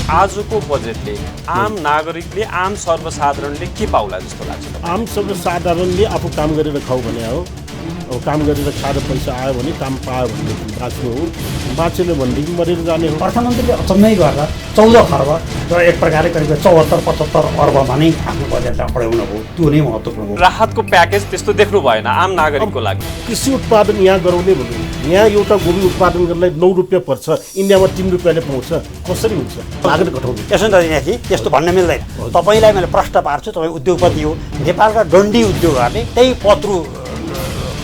आजको बजेटले आम नागरिकले आम सर्वसाधारणले के पाउला जस्तो लाग्छ? आम सर्वसाधारणले आफू काम गरेर खाऊ भने हो। अब काम गरेर खाएर पैसा आयो भने काम पायो भने बाँच्नु हो, बाँचेन भनेदेखि मरेर जाने हो। अर्थमन्त्रीले अचम्मै गरेर 14 खर्ब र एक प्रकारले करिब 74-75 अर्बमा नै आफ्नो बजेटलाई अड्याउनु हो। त्यो नै महत्त्वपूर्ण हो। राहतको प्याकेज त्यस्तो देख्नु भएन आम नागरिकको लागि। कृषि उत्पादन यहाँ गराउने भन्नु, यहाँ एउटा गोबी उत्पादन गर्नलाई 9 रुपियाँ पर्छ, इन्डियामा 3 रुपियाँले पाउँछ, कसरी हुन्छ? लागत घटाउने। यसो नदिनेदेखि त्यस्तो भन्न मिल्दैन। तपाईँलाई मैले प्रश्न पार्छु, तपाईँ उद्योगपति हो, नेपालका डन्डी उद्योगहरूले त्यही पत्रु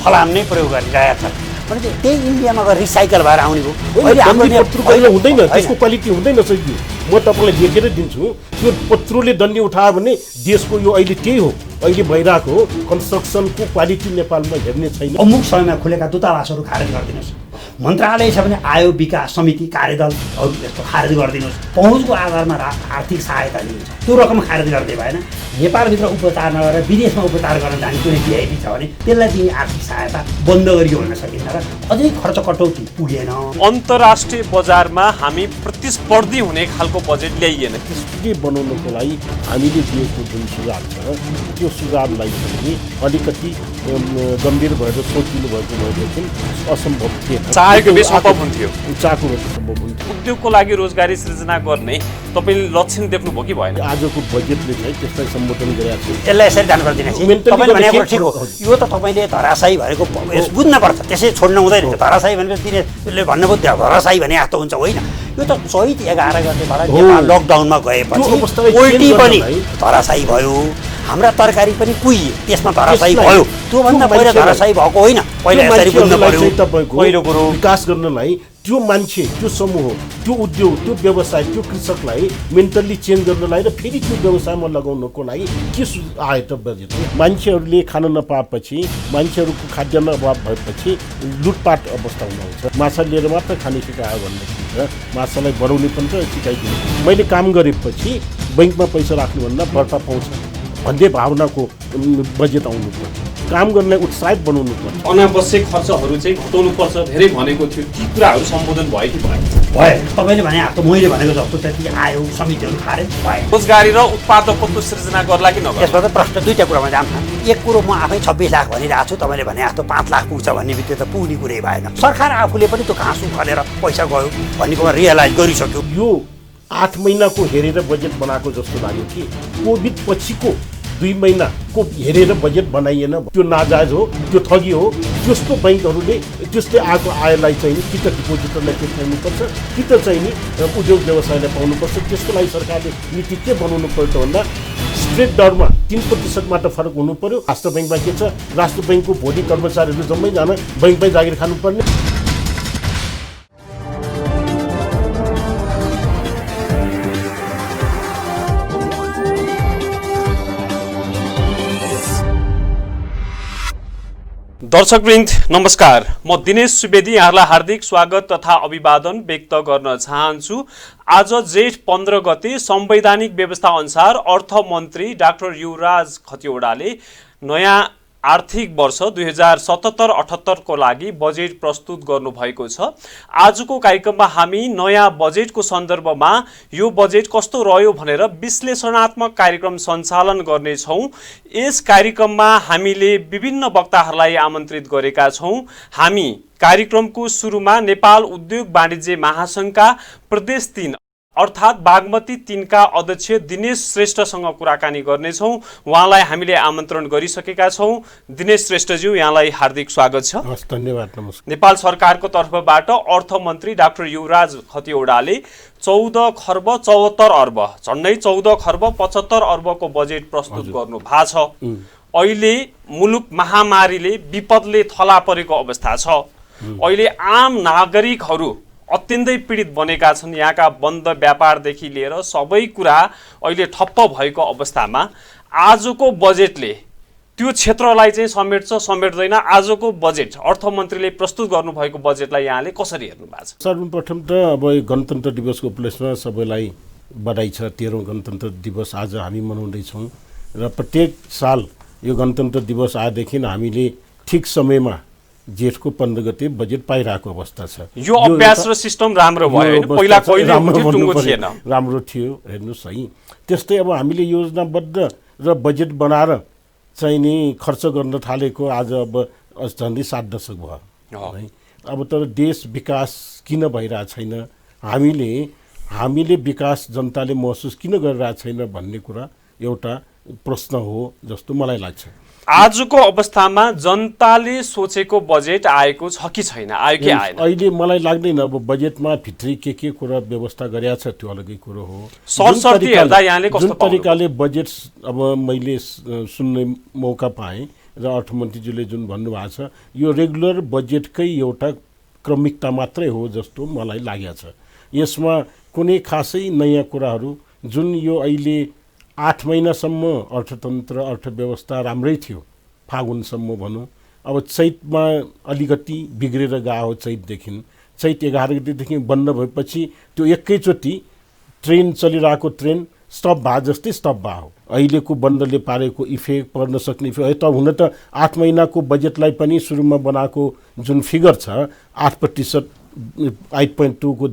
फलाम नै प्रयोग गरिरहेका छन् भने त्यही इन्डियामा गएर रिसाइकल भएर आउने हो। अहिले हाम्रो पत्रु कहिले हुँदैन, त्यसको क्वालिटी हुँदैन सही। म तपाईँलाई लेखेर दिन्छु, त्यो पत्रुले दण्डी उठायो भने देशको यो अहिले त्यही हो, अहिले भइरहेको हो। कन्स्ट्रक्सनको क्वालिटी नेपालमा हेर्ने छैन। अमुक समयमा खुलेका दूतावासहरू खारेज गरिदिनुहोस्, मन्त्रालय छ भने आयोग विकास समिति कार्यदलहरू यस्तो खारेज गरिदिनुहोस्, पहुँचको आधारमा आर्थिक सहायता दिन्छ, त्यो रकम खारेज गर्दै भएन। नेपालभित्र उपचार नगरेर विदेशमा उपचार गर्न जाने कुनै भिआइपी छ भने त्यसलाई दिने आर्थिक सहायता बन्द गरियो भन्न सकिन्छ र अझै खर्च कटौती पुगेन। अन्तर्राष्ट्रिय बजारमा हामी प्रतिस्पर्धी हुने खालको बजेट ल्याइएन। त्यसले बनाउनको लागि हामीले दिएको जुन सुझाव छ त्यो सुझावलाई पनि अलिकति गम्भीर भएर सोचिनु भएको भएदेखि असम्भव थिएन। चाहेको बेस सम्भव हुन्थ्यो, चाहेको बेस सम्भव हुन्थ्यो। उद्योगको लागि रोजगारी सृजना गर्ने तपाईँले लक्षण देख्नुभयो कि भएन? आजको बजेटले चाहिँ त्यसलाई सम्बोधन गरेको छ। यसलाई यसरी जानु पर्दैन। तपाईँले भनेको ठिक हो, यो त तपाईँले धराशायी भएको बुझ्नुपर्छ, त्यसै छोड्नु हुँदैन। धराशायी भनेको तिनीहरूले भन्नुभयो धराशायी भने जस्तो हुन्छ, होइन। यो त चैत 11 गतेबाट नेपाल लकडाउनमा गएपछि पोल्ट्री पनि धराशायी भयो, हाम्रा तरकारी पनि कुहिए, त्यसमा धराशायी भयो। त्योभन्दा पहिला धराशायी भएको होइन। पहिला यसरी बुझ्नु पर्यो। पहिलो कुरो विकास गर्नलाई त्यो मान्छे, त्यो समूह, त्यो उद्योग, त्यो व्यवसाय, त्यो कृषकलाई मेन्टल्ली चेन्ज गर्नलाई र फेरि त्यो व्यवसायमा लगाउनको लागि के आयो त बजेट? मान्छेहरूले खान नपाएपछि, मान्छेहरूको खाद्यान्न अभाव भएपछि लुटपाट अवस्था हुन आउँछ। माछा लिएर मात्र खाने सिकायो भन्ने माछालाई बढाउने पनि त सिकाइदिनु। मैले काम गरेपछि बैङ्कमा पैसा राख्नुभन्दा बढ्ता पाउँछ भन्ने भावनाको बजेट आउनु पर्छ। काम गर्नलाई उत्साहित बनाउनु पर्छ। अनावश्यक खर्चहरू चाहिँ घटाउनुपर्छ धेरै भनेको थियो, ती कुराहरू सम्बोधन भयो कि भएन? भयो। तपाईँले भने जस्तो, मैले भनेको जस्तो त्यति आयो, समितिहरू खारेज भयो। रोजगारी र उत्पादकत्व सृजना गर्ला कि नगर्ला? यसमा त प्रश्न दुईवटा कुरामा जान्छ। एक कुरो म आफै 26 लाख भनिरहेको छु, तपाईँले भने जस्तो 5 लाख पुग्छ भन्ने बित्तिकै त पुग्ने कुरै भएन। सरकार आफूले पनि त्यो घाँसु खनेर पैसा गयो भन्ने कुरा रियलाइज गरिसक्यो। यो 8 महिनाको हेरेर बजेट बनाएको जस्तो लाग्यो कि कोभिड पछिको 2 महिनाको हेरेर बजेट बनाइएन। त्यो नाजायज हो, त्यो ठगी हो। त्यस्तो बैङ्कहरूले त्यस्तै आएको आयलाई चाहिँ कि त डिपोजिटरलाई तिर्नुपर्छ, कि त चाहिँ नि उद्योग व्यवसायलाई पाउनुपर्छ। त्यसको लागि सरकारले नीति के बनाउनु पर्छ भन्दा स्ट्रेट दरमा 3% मात्र फरक हुनु पर्यो। राष्ट्र बैङ्कमा के छ, राष्ट्र बैङ्कको भोलि कर्मचारीहरू जम्मैजना बैङ्कमै जागिर खानुपर्ने। दर्शकवृन्द नमस्कार, म दिनेश सुवेदी यहाँलाई हार्दिक स्वागत तथा अभिवादन व्यक्त गर्न चाहन्छु। आज जेठ 15 गते संवैधानिक व्यवस्था अनुसार अर्थमन्त्री डाक्टर युवराज खतिवडाले नयाँ आर्थिक वर्ष 2077-78 को लागि बजेट प्रस्तुत गर्नुभएको छ। आजको कार्यक्रममा हामी नयाँ बजेटको सन्दर्भमा यो बजेट कस्तो रह्यो भनेर विश्लेषणात्मक कार्यक्रम सञ्चालन गर्नेछौँ। यस कार्यक्रममा हामीले विभिन्न वक्ताहरूलाई आमन्त्रित गरेका छौँ। हामी कार्यक्रमको सुरुमा नेपाल उद्योग वाणिज्य महासङ्घका प्रदेश 3 अर्थात् बागमती 3 का अध्यक्ष दिनेश श्रेष्ठसँग कुराकानी गर्नेछौँ। उहाँलाई हामीले आमन्त्रण गरिसकेका छौँ। दिनेश श्रेष्ठज्यू, यहाँलाई हार्दिक स्वागत छ। धन्यवाद, नमस्कार। नेपाल सरकारको तर्फबाट अर्थमन्त्री डाक्टर युवराज खतिवडाले 14 खर्ब 74 अर्ब, झन्डै 14 खर्ब 75 अर्बको बजेट प्रस्तुत गर्नु भएको छ। अहिले मुलुक महामारीले विपदले थला परेको अवस्था छ। अहिले आम नागरिकहरू अत्यन्तै पीडित बनेका छन्। यहाँका बन्द व्यापारदेखि लिएर सबै कुरा अहिले ठप्प भएको अवस्थामा आजको बजेटले त्यो क्षेत्रलाई चाहिँ समेट्दैन? आजको बजेट अर्थमन्त्रीले प्रस्तुत गर्नुभएको बजेटलाई यहाँले कसरी हेर्नु भएको छ? सर्वप्रथम त अब गणतन्त्र दिवसको उपलक्ष्यमा सबैलाई बधाई छ। 13औं गणतन्त्र दिवस आज हामी मनाउँदैछौँ र प्रत्येक साल यो गणतन्त्र दिवस आएदेखि हामीले ठिक समयमा जेठको 15 गते बजेट पाइरहेको अवस्था छ। यो अभ्यास र सिस्टम राम्रो भयो हैन, पहिला कहिले टुङ्गो थिएन, राम्रो थियो हेर्नुस् है। त्यस्तै अब हामीले योजनाबद्ध र बजेट बनाएर चाहिँ नि खर्च गर्न थालेको आज अब झन्डै 7 दशक भयो है। अब तर देश विकास किन भइरहेको छैन, हामीले विकास जनताले महसुस किन गरिरहेको छैन भन्ने कुरा एउटा प्रश्न हो जस्तो मलाई लाग्छ। आजको अवस्थामा जनताले सोचेको बजेट आएको छ कि छैन, आयो कि आएन? अहिले मलाई लाग्दैन। अब बजेटमा भित्री के कुरा व्यवस्था गरेको छ त्यो अलग्गै कुरो हो। सरसर्ती हेर्दा यहाँले कस्तो जुन तरिकाले बजेट अब मैले सुन्ने मौका पाएँ र अर्थमन्त्रीज्यूले जुन भन्नुभएको छ यो रेगुलर बजेटकै एउटा क्रमिकता मात्रै हो जस्तो मलाई लागेको छ। यसमा कुनै खासै नयाँ कुराहरू जुन यो अहिले 8 महिनासम्म अर्थतन्त्र अर्थव्यवस्था राम्रै थियो, फागुनसम्म भनौँ। अब चैतमा अलिकति बिग्रेर गयो, चैत 11 गतेदेखि बन्द भएपछि त्यो एकैचोटि ट्रेन चलिरहेको ट्रेन स्टप भए जस्तै स्टप भयो। अहिलेको बन्दले पारेको इफेक्ट पर्न सक्ने इफेक्ट त हुन त 8 महिनाको बजेटलाई पनि सुरुमा बनाएको जुन फिगर छ 8% 8.2 को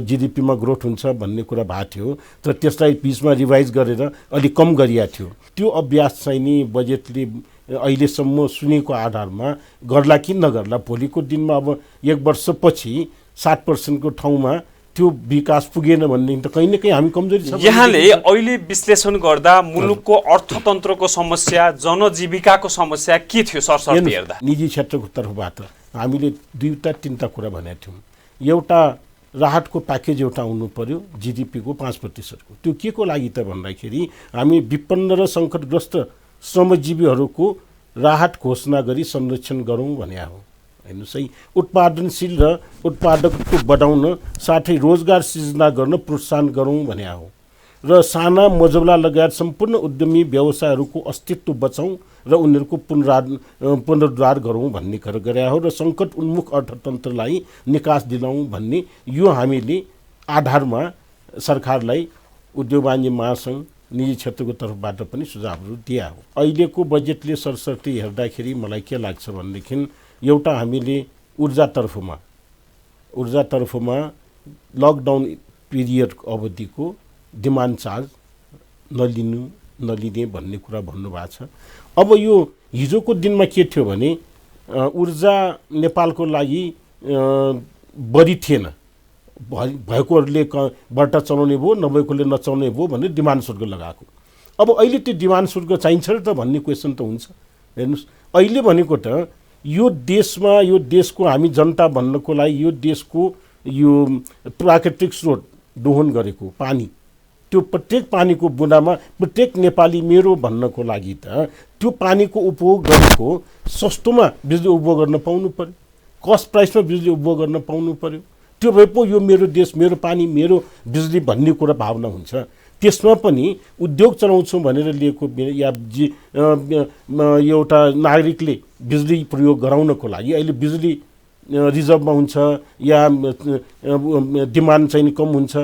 जिडिपीमा ग्रोथ हुन्छ भन्ने कुरा भएको थियो, तर त्यसलाई बिचमा रिभाइज गरेर अलिक कम गरिएको थियो। त्यो अभ्यास चाहिँ नि बजेटले अहिलेसम्म सुनेको आधारमा गर्ला कि नगर्ला, भोलिको दिनमा अब 1 वर्षपछि 60% को ठाउँमा त्यो विकास पुगेन भन्ने त कहीँ न कहीँ हामी कमजोरी छ। यहाँले अहिले विश्लेषण गर्दा मुलुकको अर्थतन्त्रको समस्या, जनजीविकाको समस्या के थियो सरसर्ती हेर्दा? निजी क्षेत्रको तर्फबाट हामीले 2-3 कुरा भनेका थियौँ। एउटा राहतको प्याकेज एउटा आउनु पर्यो जिडिपी को 5% को। त्यो के को लागि त भन्दाखेरि हामी विपन्न र सङ्कटग्रस्त श्रमजीवीहरूको राहत घोषणा गरी संरक्षण गरौँ भने हो। हेर्नुहोस् है, उत्पादनशील र उत्पादकको बढाउन साथै रोजगार सृजना गर्न प्रोत्साहन गरौँ भने हो र साना मझौला लगायत सम्पूर्ण उद्यमी व्यवसायहरूको अस्तित्व बचाउँ र उनीहरूको पुनरुद्धार गरौँ भन्ने गरे हो र सङ्कट उन्मुख अर्थतन्त्रलाई निकास दिलाउँ भन्ने यो हामीले आधारमा सरकारलाई उद्योग वाणिज्य महासङ्घ निजी क्षेत्रको तर्फबाट पनि सुझावहरू दिए हो। अहिलेको बजेटले सरसर्ती हेर्दाखेरि मलाई के लाग्छ भनेदेखि एउटा हामीले ऊर्जातर्फमा लकडाउन पिरियड अवधिको डिमान्ड चार्ज नलिने भन्ने कुरा भन्नुभएको छ। अब यो हिजोको दिनमा के थियो भने ऊर्जा नेपालको लागि बढी थिएन, भएकोहरूले बढ्ता चलाउने भयो, नभएकोले नचलाउने भयो भनेर डिमान्ड शुल्क लगाएको। अब अहिले त्यो डिमान्ड शुल्क चाहिन्छ र त भन्ने क्वेसन त हुन्छ। हेर्नुहोस्, अहिले भनेको त यो देशमा यो देशको हामी जनता भन्नको लागि यो देशको यो प्राकृतिक स्रोत दोहन गरेको पानी, त्यो प्रत्येक पानीको बुँदामा प्रत्येक नेपाली मेरो भन्नको लागि त त्यो पानीको उपभोग गरेको सस्तोमा बिजुली उपभोग गर्न पाउनु पर्यो, कस्ट प्राइसमा बिजुली उपभोग गर्न पाउनु पर्यो। त्यो भए पो यो मेरो देश, मेरो पानी, मेरो बिजुली भन्ने कुरा भावना हुन्छ। त्यसमा पनि उद्योग चलाउँछौँ भनेर लिएको या एउटा नागरिकले बिजुली प्रयोग गराउनको लागि अहिले बिजुली रिजर्भमा हुन्छ या डिमान्ड चाहिँ कम हुन्छ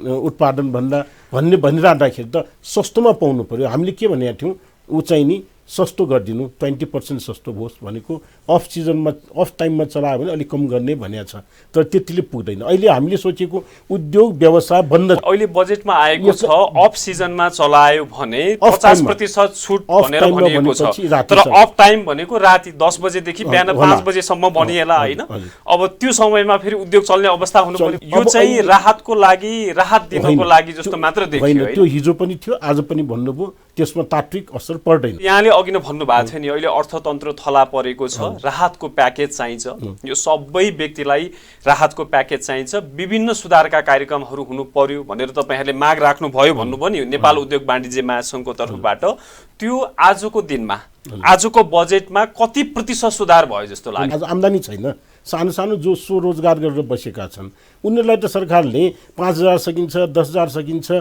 उत्पादनभन्दा भनिरहँदाखेरि त सस्तोमा पाउनु पर्यो। हामीले के भनेका थियौँ, ऊ चाहिँ नि सस्तो गरिदिनु, 20% सस्तो होस् भनेको, अफ सिजनमा अफ टाइममा चलायो भने अलिक कम गर्ने भनेको छ, तर त्यतिले पुग्दैन। अहिले हामीले सोचेको उद्योग व्यवसाय बन्द अहिले बजेटमा आएको छ अफ सिजनमा चलायो भने 50% छुट भनेर भनिएको छ, तर अफ टाइम भनेको राति 10 बजेदेखि बिहान 5 बजेसम्म भनिएला हैन। अब त्यो समयमा फेरि उद्योग चल्ने अवस्था हुनु पर्यो। यो चाहिँ राहतको लागि, राहत दिनको लागि जस्तो मात्र देखियो। त्यो हिजो पनि थियो, आज पनि भन्नुभयो, त्यसमा तात्विक असर पर्दैन। यहाँले अघि नै भन्नुभएको थियो नि, अहिले अर्थतन्त्र थला परेको छ, राहतको प्याकेज चाहिन्छ, यो सबै व्यक्तिलाई राहतको प्याकेज चाहिन्छ, विभिन्न सुधारका कार्यक्रमहरू हुनु पर्यो भनेर तपाईहरुले माग राख्नु भयो भन्नुभयो नि नेपाल उद्योग वाणिज्य महासङ्घको तर्फबाट। त्यो आजको दिनमा, आजको बजेटमा कति प्रतिशत सुधार भयो जस्तो लाग्छ? आज आम्दानी छैन, सानो सानो जो स्वरोजगार गरेर बसेका छन् उनीहरूलाई त सरकारले 5,000 सकिन्छ, 10,000 सकिन्छ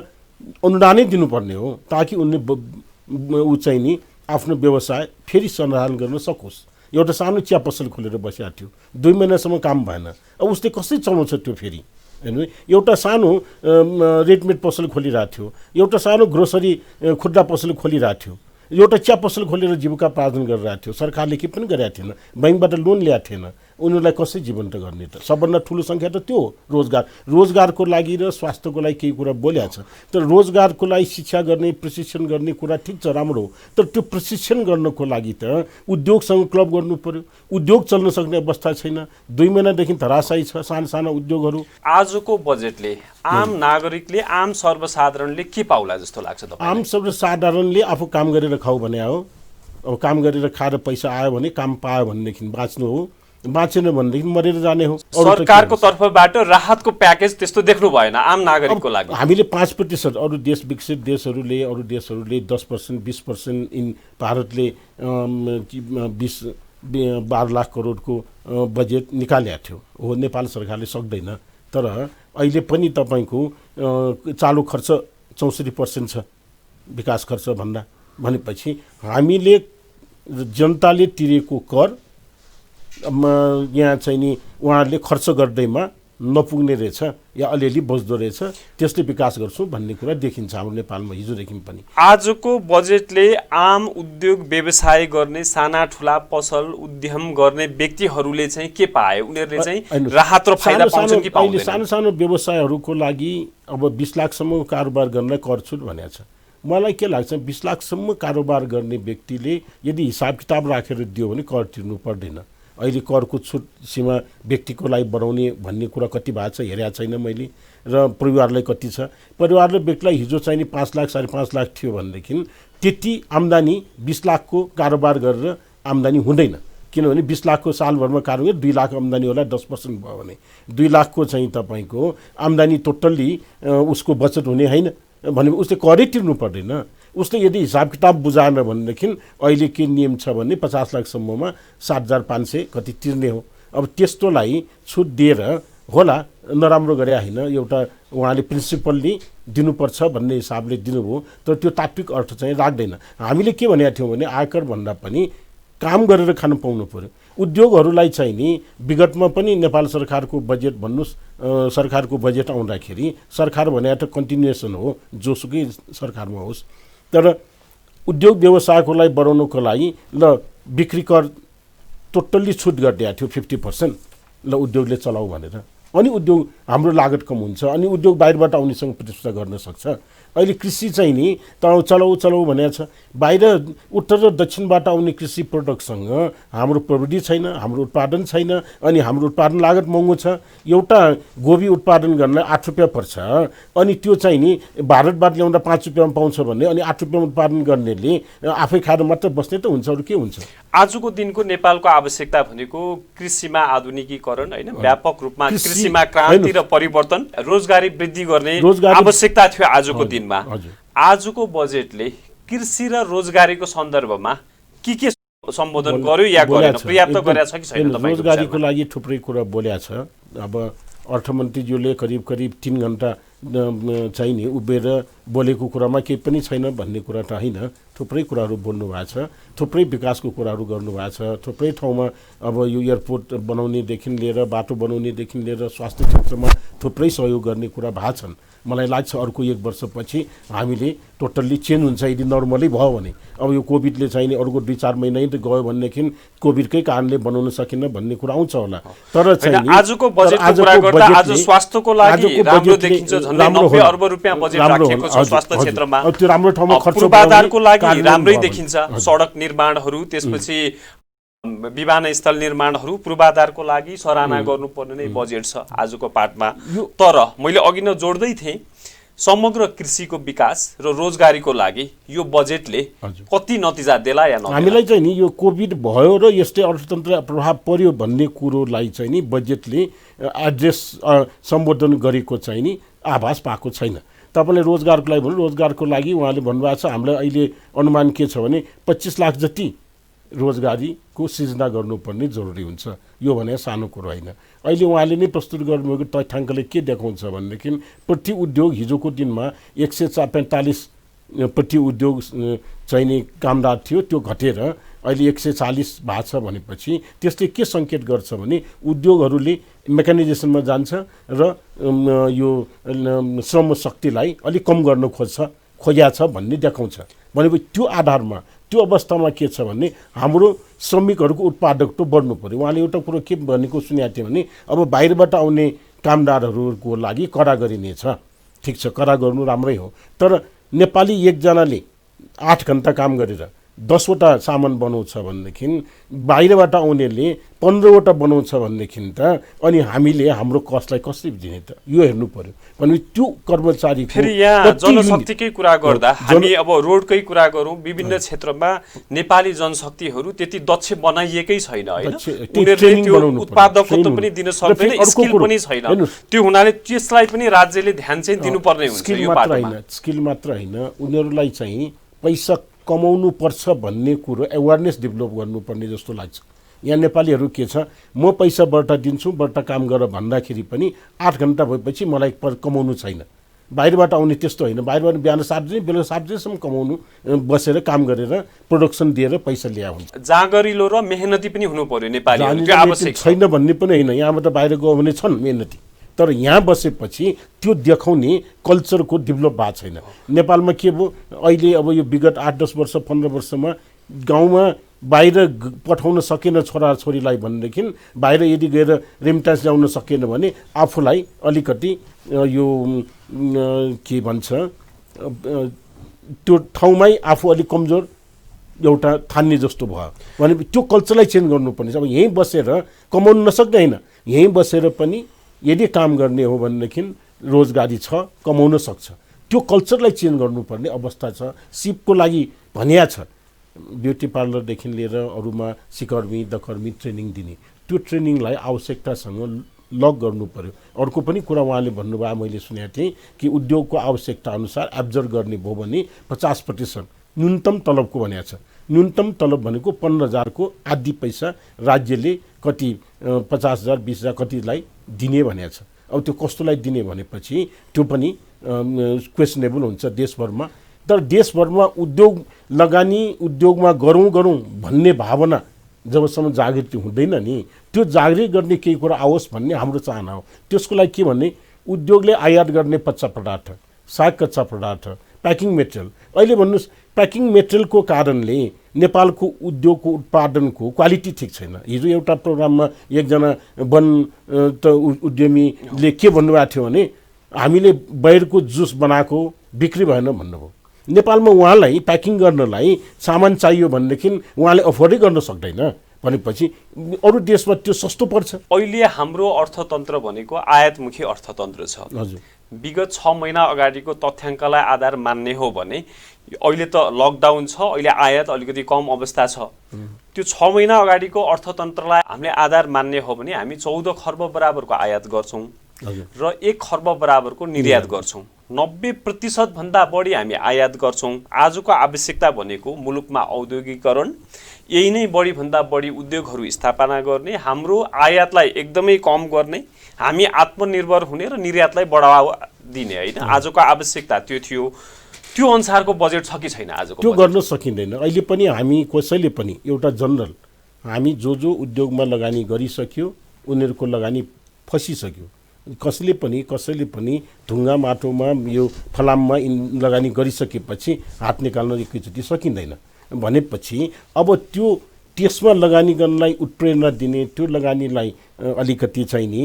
अनुदानै दिनुपर्ने हो, ताकि उनले ऊ चाहिँ नि आफ्नो व्यवसाय फेरि सञ्चालन गर्न सकोस्। एउटा सानो चिया पसल खोलेर बसेको थियो, 2 महिनासम्म काम भएन, अब उसले कसरी चलाउँछ त्यो फेरि? हेर्नु, एउटा सानो रेडमेड पसल खोलिरहेको थियो, एउटा सानो ग्रोसरी खुद्रा पसल खोलिरहेको थियो, एउटा चिया पसल खोलेर जीविकापार्जन गरिरहेको थियो, सरकारले के पनि गरेको थिएन, बैंकबाट लोन ल्याएको थिएन, उनीहरूलाई कसै जीवन्त गर्ने त? सबभन्दा ठुलो सङ्ख्या त त्यो हो। रोजगारको लागि र स्वास्थ्यको लागि केही कुरा बोलेको छ, तर रोजगारको लागि शिक्षा गर्ने, प्रशिक्षण गर्ने कुरा ठिक छ, राम्रो हो, तर त्यो प्रशिक्षण गर्नको लागि त उद्योगसँग क्लब गर्नु पर्यो। उद्योग चल्न सक्ने अवस्था छैन, 2 महिनादेखि धराशायी छ साना साना उद्योगहरू। आजको बजेटले आम नागरिकले, आम सर्वसाधारणले के पाउला जस्तो लाग्छ तपाईँ? आम सर्वसाधारणले आफू काम गरेर खाऊ भने हो। अब काम गरेर खाएर पैसा आयो भने, काम पायो भनेदेखि बाँच्नु हो, बाँचेन भनेदेखि मरेर जाने हो। सरकारको तर्फबाट राहतको प्याकेज त्यस्तो देख्नु भएन आम नागरिकको लागि। हामीले 5%, अरू देश विकसित देशहरूले 10%, 20%, इन भारतले 12 लाख करोडको बजेट निकालेको थियो हो। नेपाल सरकारले सक्दैन, तर अहिले पनि तपाईँको चालु खर्च 64% छ विकास खर्च भन्दा। भनेपछि हामीले जनताले तिरेको कर यहाँ चाहिँ नि उहाँहरूले खर्च गर्दैमा नपुग्ने रहेछ या अलिअलि बस्दो रहेछ, त्यसले विकास गर्छौँ भन्ने कुरा देखिन्छ हाम्रो नेपालमा हिजोदेखि पनि। आजको बजेटले आम उद्योग व्यवसाय गर्ने, साना ठुला पसल उद्यम गर्ने व्यक्तिहरूले चाहिँ के पाए? उनीहरूले चाहिँ राहत र फाइदा पाउँछन् कि पाउँदैनन्? सानो सानो व्यवसायहरूको लागि अब 20 लाखसम्मको कारोबार गर्न कर छुट भनेको छ। मलाई के लाग्छ, 20 लाखसम्म कारोबार गर्ने व्यक्तिले यदि हिसाब किताब राखेर दियो भने कर तिर्नु पर्दैन। अहिले करको छुट सीमा व्यक्तिको लागि बढाउने भन्ने कुरा कति भएको छ हेरेको छैन मैले, र परिवारलाई कति छ। परिवार र व्यक्तिलाई हिजो चाहिँ नि 5 लाख 5.5 लाख थियो भनेदेखि त्यति आम्दानी 20 लाखको कारोबार गरेर आम्दानी हुँदैन, किनभने 20 लाखको सालभरमा कारोबार 2 लाख आम्दानी होला, 10% भयो भने 2 लाखको चाहिँ तपाईँको आम्दानी टोटल्ली उसको बचत हुने होइन भने उसले करै तिर्नु पर्दैन। उसले यदि हिसाब किताब बुझाएन भनेदेखि अहिले के नियम छ भने 50 लाखसम्ममा 7,500 कति तिर्ने हो। अब त्यस्तोलाई छुट दिएर होला, नराम्रो गरे होइन, एउटा उहाँले प्रिन्सिपल्ली दिनुपर्छ भन्ने हिसाबले दिनुभयो, तर त्यो तात्विक अर्थ चाहिँ राख्दैन। हामीले के भनेका थियौँ भने आयकर भन्दा पनि काम गरेर खानु पाउनु पर्यो। उद्योगहरूलाई चाहिँ नि विगतमा पनि नेपाल सरकारको बजेट भन्नुहोस्, सरकारको बजेट आउँदाखेरि सरकार भने त कन्टिन्युएसन हो, जोसुकै सरकारमा होस्, तर उद्योग व्यवसायको लागि बढाउनुको लागि ल बिक्री कर टोटल्ली छुट गरिदिएको थियो 50%, ल उद्योगले चलाऊ भनेर। अनि उद्योग हाम्रो लागत कम हुन्छ, अनि उद्योग बाहिरबाट आउनेसँग प्रतिस्पर्धा गर्न सक्छ। अहिले कृषि चाहिँ नि चलाऊ भनेको छ, बाहिर उत्तर र दक्षिणबाट आउने कृषि प्रोडक्टसँग हाम्रो प्रविधि छैन, हाम्रो उत्पादन छैन, अनि हाम्रो उत्पादन लागत महँगो छ। एउटा गोभी उत्पादन गर्न 8 रुपियाँ पर्छ, अनि त्यो चाहिँ नि भारतबाट ल्याउँदा 5 रुपियाँमा पाउँछ भने, अनि 8 रुपियाँमा उत्पादन गर्नेले आफै खाएर मात्र बस्ने त हुन्छ, अरू के हुन्छ? आजको दिनको नेपालको आवश्यकता भनेको कृषिमा आधुनिकीकरण होइन, व्यापक रूपमा कृषिमा क्रान्ति र परिवर्तन, रोजगारी वृद्धि गर्ने आवश्यकता थियो आजको दिनमा। आजको बजेटले कृषि र रोजगारीको सन्दर्भमा के सम्बोधन गर्यो या गरेन, पर्याप्त गरेको छ कि छैन? रोजगारीको लागि थुप्रै कुरा बोलेको छ। अब अर्थमन्त्रीज्यूले करिब 3 घण्टा चाहिँ नि उभिएर बोलेको कुरामा केही पनि छैन भन्ने कुरा त होइन, थुप्रै कुराहरू बोल्नु भएको छ, थुप्रै विकासको कुराहरू गर्नुभएको छ। थुप्रै ठाउँमा अब यो एयरपोर्ट बनाउनेदेखि लिएर, बाटो बनाउनेदेखि लिएर, स्वास्थ्य क्षेत्रमा थुप्रै सहयोग गर्ने कुरा भएको छन्। मलाई लाग्छ अर्को 1 वर्षपछि हामीले टोटल्ली चेन्ज हुन्छ यदि नर्मलै भयो भने। अब यो कोभिडले चाहिँ नि अर्को 2-4 महिना त गयो भनेदेखि कोभिडकै कारणले बनाउन सकिन भन्ने कुरा आउँछ होला। तर चाहिँ आजको बजेटको कुरा गर्दा आज स्वास्थ्यको लागि राम्रो देखिन्छ, झन्डै 90 अर्ब रुपैयाँ बजेट राखिएको छ स्वास्थ्य क्षेत्रमा। त्यो राम्रो ठाउँमा खर्च पूर्वाधारको लागि राम्रै देखिन्छ, सडक निर्माणहरू, त्यसपछि विमानस्थल निर्माणहरू, पूर्वाधारको लागि सराहना गर्नुपर्ने नै बजेट छ आजको पार्टमा। तर मैले अघि नै जोड्दै थिएँ, समग्र कृषिको विकास र रोजगारीको लागि यो बजेटले कति नतिजा देला या नदेला? हामीलाई चाहिँ नि यो कोभिड भयो र यस्तै अर्थतन्त्र प्रभाव पर्यो भन्ने कुरोलाई चाहिँ नि बजेटले एड्रेस सम्बोधन गरेको चाहिँ नि आभास पाएको छैन। तपाईँले रोजगारको लागि भन्नु, रोजगारको लागि उहाँले भन्नुभएको छ हामीलाई अहिले अनुमान के छ भने 25 लाख जति रोजगारीको सृजना गर्नुपर्ने जरुरी हुन्छ। यो भने सानो कुरो होइन। अहिले उहाँले नै प्रस्तुत गर्नुभएको तथ्याङ्कले के देखाउँछ भनेदेखि प्रति उद्योग हिजोको दिनमा 145 प्रति उद्योग चाहिँ नि कामदार थियो, त्यो घटेर अहिले 140 भएको छ भनेपछि त्यसले के सङ्केत गर्छ भने उद्योगहरूले मेकानाइजेसनमा जान्छ र यो श्रम शक्तिलाई अलिक कम गर्न खोजेको छ भन्ने देखाउँछ। भनेपछि त्यो आधारमा त्यो अवस्थामा के छ भने हाम्रो श्रमिकहरूको उत्पादकता बढ्नु पर्यो। उहाँले एउटा कुरो के भनेको सुनेको थियो भने अब बाहिरबाट आउने कामदारहरूको लागि कडा गरिनेछ। ठिक छ, कडा गर्नु राम्रै हो, तर नेपाली एकजनाले 8 घन्टा काम गरेर 10वटा सामान बनाउँछ भनेदेखि बाहिरबाट आउनेले 15वटा बनाउँछ भनेदेखि त अनि हामीले हाम्रो कस्टलाई कसरी दिने त, यो हेर्नु पर्यो। भने त्यो कर्मचारी फेरि यहाँ जनशक्तिकै कुरा गर्दा हामी अब रोडकै कुरा गरौँ, विभिन्न क्षेत्रमा नेपाली जनशक्तिहरू त्यति दक्ष बनाइएकै छैन हैन, उनीहरूले त्यो उत्पादकत्व पनि दिन सक्दैन, स्किल पनि छैन। त्यो हुनाले त्यसलाई पनि राज्यले ध्यान चाहिँ दिनुपर्ने हुन्छ। यो पाटोमा स्किल मात्र हैन, उनीहरूलाई चाहिँ पैसा कमाउनु पर्छ भन्ने कुरो एवेरनेस डेभलप गर्नुपर्ने जस्तो लाग्छ। यहाँ नेपालीहरू के छ, म पैसा बढ्ता दिन्छु, बढ्ता काम गर भन्दाखेरि पनि 8 घन्टा भएपछि मलाई कमाउनु छैन। बाहिरबाट आउने त्यस्तो होइन, बाहिरबाट बिहान 7 बजे बेलुका 7 बजेसम्म कमाउनु, बसेर काम गरेर प्रोडक्सन दिएर पैसा ल्याए हुन्छ। जागरिलो र मेहनती पनि हुनु पर्यो नेपालीहरू, त्यो आवश्यक छैन भन्ने पनि होइन। यहाँबाट बाहिर गयो भने छन् मेहनती, तर यहाँ बसेपछि त्यो देखाउने कल्चरको डेभलप भएको छैन। नेपालमा के भयो अहिले, अब यो विगत 8-10 वर्ष 15 वर्षमा गाउँमा बाहिर पठाउन सकेन छोराछोरीलाई भनेदेखि, बाहिर यदि गएर रेमिट्यान्स ल्याउन सकेन भने आफूलाई अलिकति यो के भन्छ त्यो ठाउँमै आफू अलिक कमजोर एउटा ठान्ने जस्तो भयो भने त्यो कल्चरलाई चेन्ज गर्नुपर्ने छ। अब यहीँ बसेर कमाउन नसक्ने होइन, यहीँ बसेर पनि यदि काम गर्ने हो भनेदेखि रोजगारी छ, कमाउन सक्छ। त्यो कल्चरलाई चेन्ज गर्नुपर्ने अवस्था छ। सिपको लागि भनिया छ ब्युटी पार्लरदेखि लिएर अरूमा सिकर्मी दकर्मी ट्रेनिङ दिने, त्यो ट्रेनिङलाई आवश्यकतासँग लग गर्नु पर्यो। अर्को पनि कुरा उहाँले भन्नुभयो, मैले सुनेको थिएँ कि उद्योगको आवश्यकता अनुसार एब्जर्भ गर्ने भयो भने 50% न्यूनतम तलबको भनेको छ। न्यूनतम तलब भनेको 15,000 को आधी पैसा राज्यले कति 50,000 20,000 कतिलाई दिने भनेको छ। अब त्यो कस्तोलाई दिने भनेपछि त्यो पनि क्वेसनेबल हुन्छ देशभरमा। तर देशभरमा उद्योग लगानी उद्योगमा गरौँ भन्ने भावना जबसम्म जागृति हुँदैन नि, त्यो जागृति गर्ने केही कुरा आओस् भन्ने हाम्रो चाहना हो। त्यसको लागि के भन्ने, उद्योगले आयात गर्ने कच्चा पदार्थ, साग कच्चा पदार्थ, प्याकिङ मेटेरियल। अहिले भन्नुहोस्, प्याकिङ मेटेरियलको कारणले नेपालको उद्योगको उत्पादनको क्वालिटी ठिक छैन। हिजो एउटा प्रोग्राममा एकजना वन उद्यमीले के भन्नुभएको थियो भने, हामीले बाहिरको जुस बनाएको बिक्री भएन भन्नुभयो। नेपालमा उहाँलाई प्याकिङ गर्नलाई सामान चाहियो भनेदेखि उहाँले अफोर्डै गर्न सक्दैन भनेपछि अरू देशमा त्यो सस्तो पर्छ। अहिले हाम्रो अर्थतन्त्र भनेको आयातमुखी अर्थतन्त्र छ। हजुर, विगत 6 महिना अगाडिको तथ्याङ्कलाई आधार मान्ने हो भने अहिले त लकडाउन छ, अहिले आयात अलिकति कम अवस्था छ। त्यो 6 महिना अगाडिको अर्थतन्त्रलाई हामीले आधार मान्ने हो भने हामी 14 खर्ब बराबरको आयात गर्छौँ र 1 खर्ब बराबरको निर्यात गर्छौँ। 90% भन्दा बढी हामी आयात गर्छौँ। आजको आवश्यकता भनेको मुलुकमा औद्योगिकरण, यही नै बढी भन्दा बढी उद्योगहरू स्थापना गर्ने, हाम्रो आयातलाई एकदमै कम गर्ने, हामी आत्मनिर्भर हुने र निर्यातलाई बढावा दिने हैन। आजको आवश्यकता त्यो थियो। त्यो अनुसारको बजेट छ कि छैन आजको? त्यो गर्न सकिँदैन। अहिले पनि हामी कसैले पनि एउटा जनरल हामी जो उद्योगमा लगानी गरिसक्यो उनीहरूको लगानी फसिसक्यो। कसैले पनि ढुङ्गा माटोमा यो फलाममा लगानी गरिसकेपछि हात निकाल्न एकैचोटि सकिँदैन भनेपछि अब त्यो त्यसमा लगानी गर्नलाई उत्प्रेरणा दिने, त्यो लगानीलाई अलिकति चाहिँ नि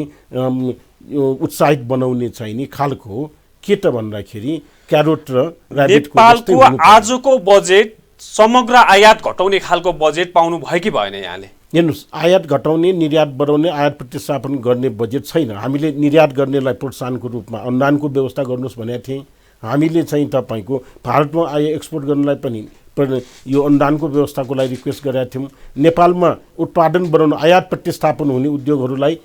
उत्साहित बनाउने चाहिँ नि खालको के त भन्दाखेरि क्यारोट र ऱ्याबिटको नेपालको आजको बजेट समग्र आयात घटाउने खालको बजेट पाउनु भयो कि भएन यहाँले? हेर्नुहोस्, आयात घटाउने, निर्यात बढाउने, आयात प्रतिस्थापन गर्ने बजेट छैन। हामीले निर्यात गर्नेलाई प्रोत्साहनको रूपमा अनुदानको व्यवस्था गर्नुहोस् भनेको थिएँ। हामीले चाहिँ तपाईँको भारतमा आए एक्सपोर्ट गर्नलाई पनि यो अनुदानको व्यवस्थाको लागि रिक्वेस्ट गरेका थियौँ। नेपालमा उत्पादन बढाउन, आयात प्रतिस्थापन हुने उद्योगहरूलाई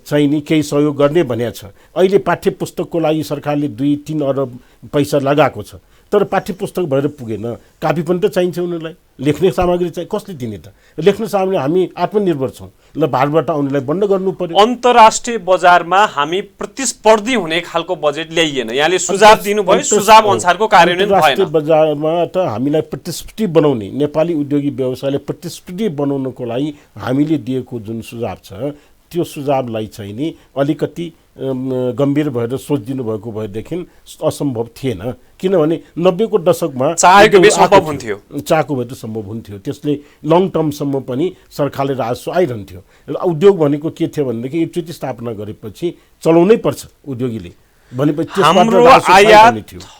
चाहिँ नि केही सहयोग गर्ने भनेको छ। अहिले पाठ्य पुस्तकको लागि सरकारले 2-3 अरब पैसा लगाएको छ, तर पाठ्य पुस्तक भएर पुगेन। कापी पनि त चाहिन्छ उनीहरूलाई, लेख्ने सामग्री चाहिँ कसले दिने त? लेख्ने सामग्री हामी आत्मनिर्भर छौँ, ल भारतबाट आउनेलाई बन्द गर्नु पर्यो। अन्तर्राष्ट्रिय बजारमा हामी प्रतिस्पर्धी हुने खालको बजेट ल्याइएन। यहाँले सुझाव दिनुभयो, सुझाव अनुसारको कार्यान्वयन भएन। अन्तर्राष्ट्रिय बजारमा त हामीलाई प्रतिस्पर्धी बनाउने, नेपाली उद्योगी व्यवसायले प्रतिस्पर्धी बनाउनको लागि हामीले दिएको जुन सुझाव छ त्यो सुझावलाई चाहिँ नि अलिकति गम्भीर भएर सोचिदिनु भएको भएदेखि असम्भव थिएन। किनभने 90 को दशकमा चाहेको भए सम्भव हुन्थ्यो, चाहेको भए त सम्भव हुन्थ्यो। त्यसले लङ टर्मसम्म पनि सरकारले राजस्व आइरहन्थ्यो। उद्योग भनेको के थियो भनेदेखि एकचोटि स्थापना गरेपछि चलाउनै पर्छ उद्योगीले भनेपछि हाम्रो आयात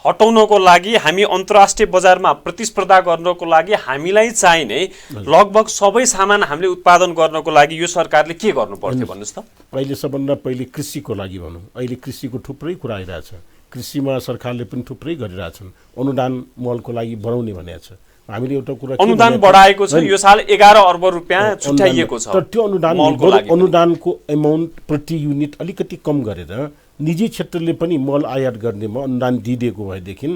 हटाउनको लागि, हामी अन्तर्राष्ट्रिय बजारमा प्रतिस्पर्धा गर्नको लागि हामीलाई चाहिने लगभग सबै सामान हामीले उत्पादन गर्नको लागि यो सरकारले के गर्नु पर्थ्यो भन्नुस् त? पहिले सबभन्दा पहिले कृषिको लागि भनौँ। अहिले कृषिको थुप्रै कुरा आइरहेछ। कृषिमा सरकारले पनि थुप्रै गरिरहेछन्। अनुदान मलको लागि बढाउने भनेको छ। हामीले एउटा कुरा अनुदान बढाएको छ। यो साल 11 अर्ब रुपैयाँ छुट्याइएको छ। तर त्यो अनुदानको एमाउन्ट प्रति युनिट अलिकति कम गरेर निजी क्षेत्रले पनि मल आयात गर्नेमा अनुदान दिइदिएको भएदेखि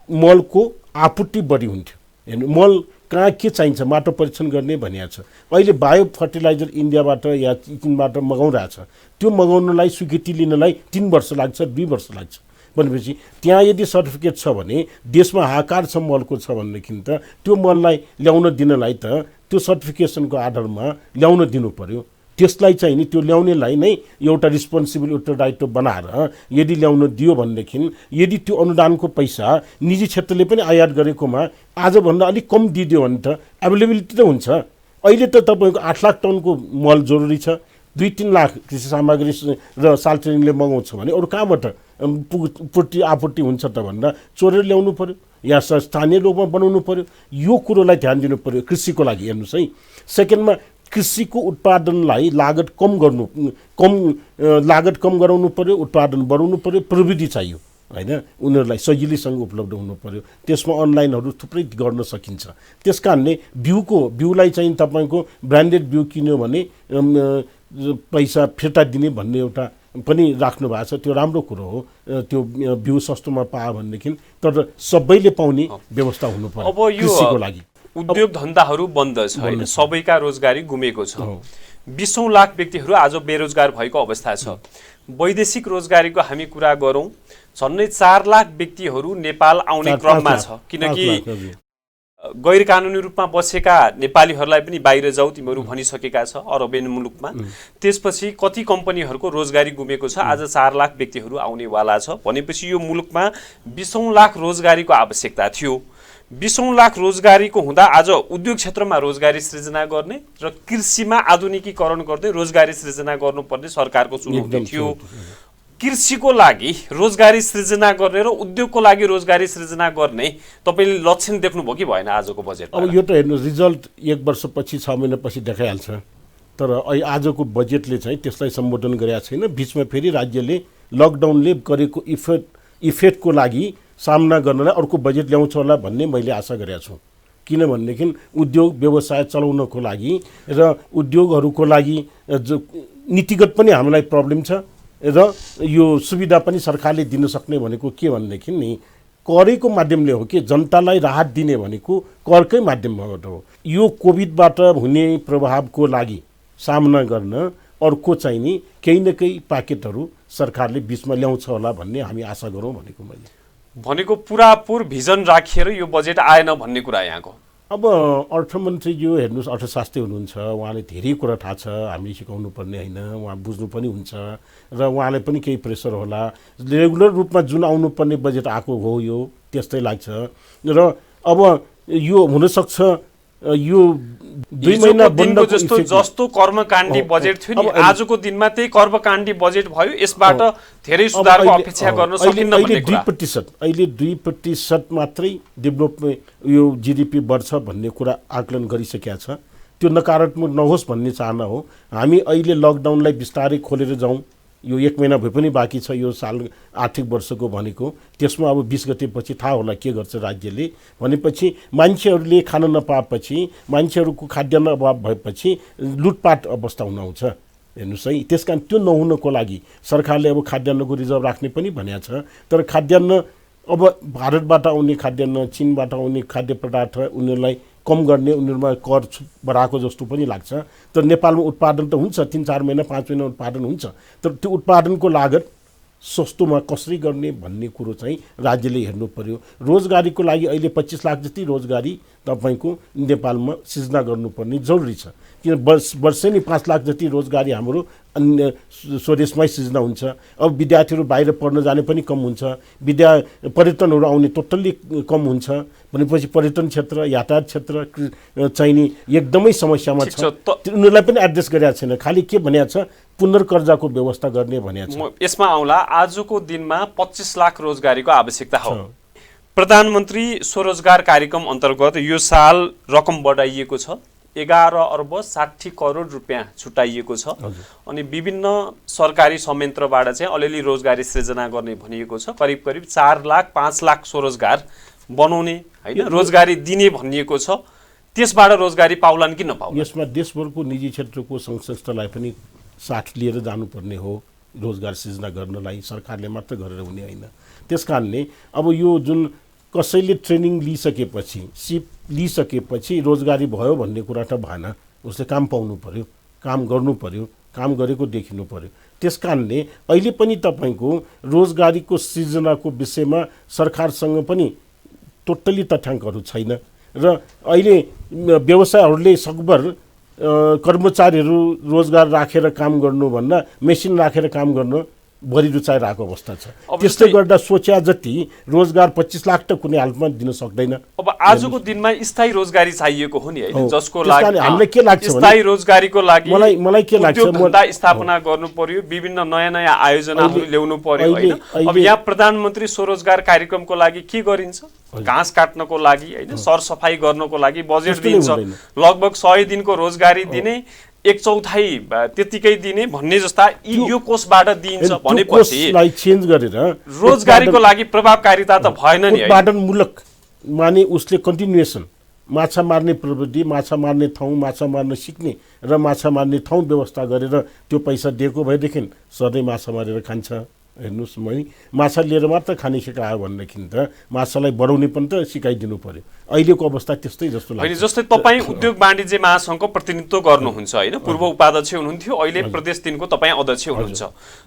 मलको आपूर्ति बढी हुन्थ्यो। हेर्नु मल कहाँ के चाहिन्छ माटो परीक्षण गर्ने भनिएको छ। अहिले बायो फर्टिलाइजर इन्डियाबाट या चीनबाट मगाउँरहेछ। त्यो मगाउनलाई स्वीकृति लिनलाई 3 वर्ष लाग्छ, 2 वर्ष लाग्छ भनेपछि त्यहाँ यदि सर्टिफिकेट छ भने देशमा हाहाकार छ मलको छ भनेदेखि त त्यो मललाई ल्याउन दिनलाई त त्यो सर्टिफिकेसनको आधारमा ल्याउन दिनु पर्यो। त्यसलाई चाहिँ नि त्यो ल्याउनेलाई नै एउटा रिस्पोन्सिबल उत्तरदायित्व बनाएर यदि ल्याउन दियो भनेदेखि यदि त्यो अनुदानको पैसा निजी क्षेत्रले पनि आयात गरेकोमा आजभन्दा अलिक कम दिइदियो भने त एभाइलेबिलिटी त हुन्छ। अहिले त तपाईँको 8 लाख टनको मल जरुरी छ। 2-3 लाख कृषि सामग्री र साल्ट्रेनिङले मगाउँछ भने अरू कहाँबाट आपूर्ति हुन्छ त भन्दा चोरेर ल्याउनु पर्यो या स्थानीय रूपमा बनाउनु पर्यो। यो कुरोलाई ध्यान दिनु पर्यो कृषिको लागि। हेर्नुहोस् है, सेकेन्डमा कृषिको उत्पादनलाई लागत कम गराउनु पर्यो, उत्पादन बढाउनु पर्यो। प्रविधि चाहियो हैन, उनीहरूलाई सजिलैसँग उपलब्ध हुनु पर्यो। त्यसमा अनलाइनहरू थुप्रै गर्न सकिन्छ। त्यसकारणले बिउलाई चाहिँ तपाईँको ब्रान्डेड बिउ किन्यो भने पैसा फिर्ता दिने भन्ने एउटा पनि राख्नु भएको छ। त्यो राम्रो कुरो हो। त्यो बिउ सस्तोमा पायो भनेदेखि तर सबैले पाउने व्यवस्था हुनु पर्यो कृषिको लागि। उद्योग धन्दाहरू बन्द छ हैन, सबैका रोजगारी गुमेको छ। 20औं लाख व्यक्तिहरू आज बेरोजगार भएको अवस्था छ। वैदेशिक रोजगारीको हामी कुरा गरौँ, झन्डै 4 लाख व्यक्तिहरू नेपाल आउने क्रममा छ। किनकि गैर कानुनी रूपमा बसेका नेपालीहरूलाई पनि बाहिर जाऊ तिमीहरू भनिसकेका छ अरबियन मुलुकमा। त्यसपछि कति कम्पनीहरूको रोजगारी गुमेको छ। आज 4 लाख व्यक्तिहरू आउनेवाला छ भनेपछि यो मुलुकमा 20औं लाख रोजगारीको आवश्यकता थियो। 20औं लाख रोजगारीको हुँदा आज उद्योग क्षेत्रमा रोजगारी सृजना गर्ने र कृषिमा आधुनिकीकरण गर्दै रोजगारी सृजना गर्नुपर्ने सरकारको चुनौती थियो। कृषिको लागि रोजगारी सृजना गर्ने र उद्योगको लागि रोजगारी सृजना गर्ने तपाईले लक्षण देख्नुभयो कि भएन आजको बजेटमा? अब यो त हेर्नु रिजल्ट 1 वर्षपछि 6 महिनापछि देखाइहाल्छ। तर आजको बजेटले चाहिँ त्यसलाई सम्बोधन गरेका छैन। बीचमा फेरि राज्यले लकडाउनले गरेको इफेक्टको लागि सामना गर्नलाई अर्को बजेट ल्याउँछ होला भन्ने मैले आशा गरेको छु। किनभनेदेखि उद्योग व्यवसाय चलाउनको लागि र उद्योगहरूको लागि नीतिगत पनि हामीलाई प्रब्लम छ र यो सुविधा पनि सरकारले दिन सक्ने भनेको के भनेदेखि नि करैको माध्यमले हो कि जनतालाई राहत दिने भनेको करकै माध्यमबाट हो। यो कोभिडबाट हुने प्रभावको लागि सामना गर्न अर्को चाहिँ नि केही न केही प्याकेटहरू सरकारले बीचमा ल्याउँछ होला भन्ने हामी आशा गरौँ भनेको पुरापुर भिजन राखिएर यो बजेट आएन भन्ने कुरा यहाँको। अब अर्थमन्त्रीज्यू हेर्नुहोस् अर्थशास्त्री हुनुहुन्छ, उहाँले धेरै कुरा थाहा छ। हामीले सिकाउनु पर्ने होइन, उहाँ बुझ्नु पनि हुन्छ र उहाँलाई पनि केही प्रेसर होला। रेगुलर रूपमा जुन आउनुपर्ने बजेट आएको हो यो त्यस्तै लाग्छ। र अब यो हुनसक्छ यो 2 महिना बन्द जस्तो कर्मकाण्डी बजेट थियो नि आजको दिनमा त्यही कर्मकाण्डी बजेट भयो। यसबाट धेरै सुधारको अपेक्षा गर्न सकिन्न भन्ने कुरा। अहिले 2% मात्रै डेभलपमेन्ट यो जीडीपी बढ्छ भन्ने कुरा आकलन गरिसकेका छ। त्यो नकारात्मक नहोस् भन्ने चाहना हो। हामी अहिले लकडाउनलाई बिस्तारै खोलेर जाउँ। यो 1 महिना भए पनि बाँकी छ यो साल आर्थिक वर्षको भनेको। त्यसमा अब 20 गतेपछि थाहा होला के गर्छ राज्यले। भनेपछि मान्छेहरूले खान नपाएपछि, मान्छेहरूको खाद्यान्न अभाव भएपछि लुटपाट अवस्था हुन आउँछ। हेर्नुहोस् है, त्यस कारण त्यो नहुनको लागि सरकारले अब खाद्यान्नको रिजर्भ राख्ने पनि भनेको छ। तर खाद्यान्न अब भारतबाट आउने खाद्यान्न, चीनबाट आउने खाद्य पदार्थ उनीहरूलाई कम गर्ने, उनीहरूमा कर बढाएको जस्तो पनि लाग्छ। तर नेपालमा उत्पादन त हुन्छ, 3-4 महिना 5 महिना उत्पादन हुन्छ। तर त्यो उत्पादनको लागत सस्तोमा कसरी गर्ने भन्ने कुरो चाहिँ राज्यले हेर्नु पर्यो। रोजगारीको लागि अहिले 25 लाख जति रोजगारी तपाईँको नेपालमा सिर्जना गर्नुपर्ने जरुरी छ। किन वर्षै नै 5 लाख जति रोजगारी हाम्रो अन्य स्वदेशमै सिर्जना हुन्छ। अब विद्यार्थीहरू बाहिर पढ्न जाने पनि कम हुन्छ, पर्यटनहरू आउने टोटल्ली कम हुन्छ भनेपछि पर्यटन क्षेत्र, यातायात क्षेत्र चाहिँ नि एकदमै समस्यामा छ। उनीहरूलाई पनि एड्रेस गरेका छैन, खालि के भनेको छ पुनर्कर्जाको व्यवस्था गर्ने भनेको छ। यसमा आउँला आजको दिनमा 25 लाख रोजगारीको आवश्यकता हो। प्रधानमन्त्री स्वरोजगार कार्यक्रम अन्तर्गत यो साल रकम बढाइएको छ, 11 अर्ब 60 करोड रुपियाँ छुट्याइएको छ अनि विभिन्न सरकारी संयन्त्रबाट चाहिँ अलिअलि रोजगारी सृजना गर्ने भनिएको छ। करिब करिब 4 लाख 5 लाख स्वरोजगार बनाउने हैन रोजगारी दिने भनिएको छ। त्यसबाट रोजगारी पाउलान् कि नपाउलान्? यसमा देशभरको निजी क्षेत्रको संस्थालाई पनि साथ लिएर जानुपर्ने हो रोजगार सृजना गर्नलाई, सरकारले मात्र गरेर हुने होइन। त्यसकारणले अब यो जुन कसैले ट्रेनिङ लिइसकेपछि सिप लिइसकेपछि रोजगारी भयो भन्ने कुरा त भएन, उसले काम पाउनु पर्यो, काम गर्नु पर्यो, काम गरेको देखिनु पर्यो। त्यसकारणले अहिले पनि तपाईँको रोजगारीको सृजनाको विषयमा सरकारसँग पनि टोटल्ली तथ्याङ्कहरू छैन र अहिले व्यवसायहरूले सकभर कर्मचारीहरू रोजगार राखेर काम गर्नुभन्दा मेसिन राखेर काम गर्न बढी रुचाइरहेको अवस्था छ। त्यसले गर्दा सोच्या जति रोजगार 25 लाख त कुनै हालतमा दिन सक्दैन। अब आजको दिनमा स्थायी रोजगारी चाहिएको हो नि हैन, जसको लागि हामीलाई के लाग्छ भने स्थायी रोजगारीको लागि मलाई के लाग्छ धन्दा स्थापना गर्नु पर्यो, विभिन्न नयाँ आयोजनाहरू ल्याउनु पर्यो हैन। अब यहाँ प्रधानमन्त्री स्वरोजगार कार्यक्रमको लागि के गरिन्छ? घाँस काट्नको लागि हैन, सरसफाई गर्नको लागि बजेट दिन्छ, लगभग 100 दिनको रोजगारी दिने, 1/4 त्यतिकै दिने भन्ने जस्ता यो कोषबाट दिइन्छ भनेपछि चेन्ज गरेर रोजगारीको लागि प्रभावकारिता त भएन नि। उत्पादनमूलक माने उसले कन्टिन्युएसन माछा मार्ने प्रविधि, माछा मार्ने ठाउँ, माछा मार्न सिक्ने र माछा मार्ने ठाउँ व्यवस्था गरेर त्यो पैसा दिएको भएदेखि सधैँ माछा मारेर खान्छ। हेर्नुहोस्, मैले माछा लिएर मात्र खाने सिकायो भनेदेखि त माछालाई बढाउने पनि त सिकाइदिनु पर्यो। अहिलेको अवस्था त्यस्तै जस्तो लाग्छ। जस्तै तपाईँ उद्योग वाणिज्य महासङ्घको प्रतिनिधित्व गर्नुहुन्छ होइन, पूर्व उपाध्यक्ष हुनुहुन्थ्यो, अहिले प्रदेश 3 को तपाईँ अध्यक्ष हुनुहुन्छ।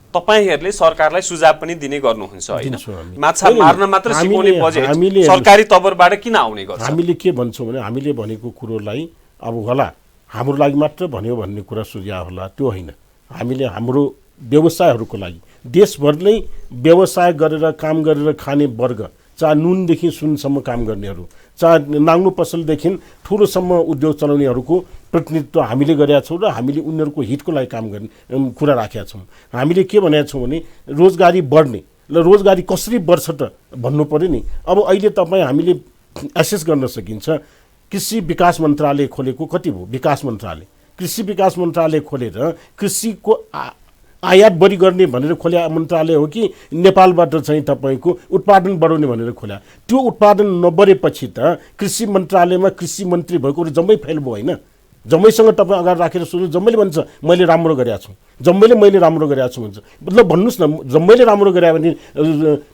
तपाईँहरूले सरकारलाई सुझाव पनि दिने गर्नुहुन्छ होइन, माछा मार्न मात्र सिकाउने बजेट सरकारी तवरबाट किन आउने गर्छ? हामीले के भन्छौँ भने हामीले भनेको कुरोलाई अब होला हाम्रो लागि मात्र भन्यो भन्ने कुरा सुझाव होला, त्यो होइन। हामीले हाम्रो व्यवसायहरूको लागि देशभर नै व्यवसाय गरेर काम गरेर खाने वर्ग, चाहे नुनदेखि सुनसम्म काम गर्नेहरू, चाहे नाङ्गो पसलदेखि ठुलोसम्म उद्योग चलाउनेहरूको प्रतिनिधित्व हामीले गरेका छौँ र हामीले उनीहरूको हितको लागि काम गर्ने कुरा राखेका छौँ। हामीले के भनेका छौँ भने रोजगारी बढ्ने र रोजगारी कसरी बढ्छ त भन्नु पर्यो नि। अब अहिले तपाईँ हामीले एसेस गर्न सकिन्छ, कृषि विकास मन्त्रालय खोलेको कति भयो? विकास मन्त्रालय, कृषि विकास मन्त्रालय खोलेर कृषिको आयात बढी गर्ने भनेर खोल्या मन्त्रालय हो कि नेपालबाट चाहिँ तपाईँको उत्पादन बढाउने भनेर खोल्या? त्यो उत्पादन नबढेपछि त कृषि मन्त्रालयमा कृषि मन्त्री भएको जम्मै फेल भयो होइन। जम्मैसँग तपाईँ अगाडि राखेर सोध्नु, जम्मैले भन्छ मैले राम्रो गरेका छु, जम्मैले मैले राम्रो गरेका छु भन्छ। मतलब भन्नुहोस् न, जम्मैले राम्रो गरे भने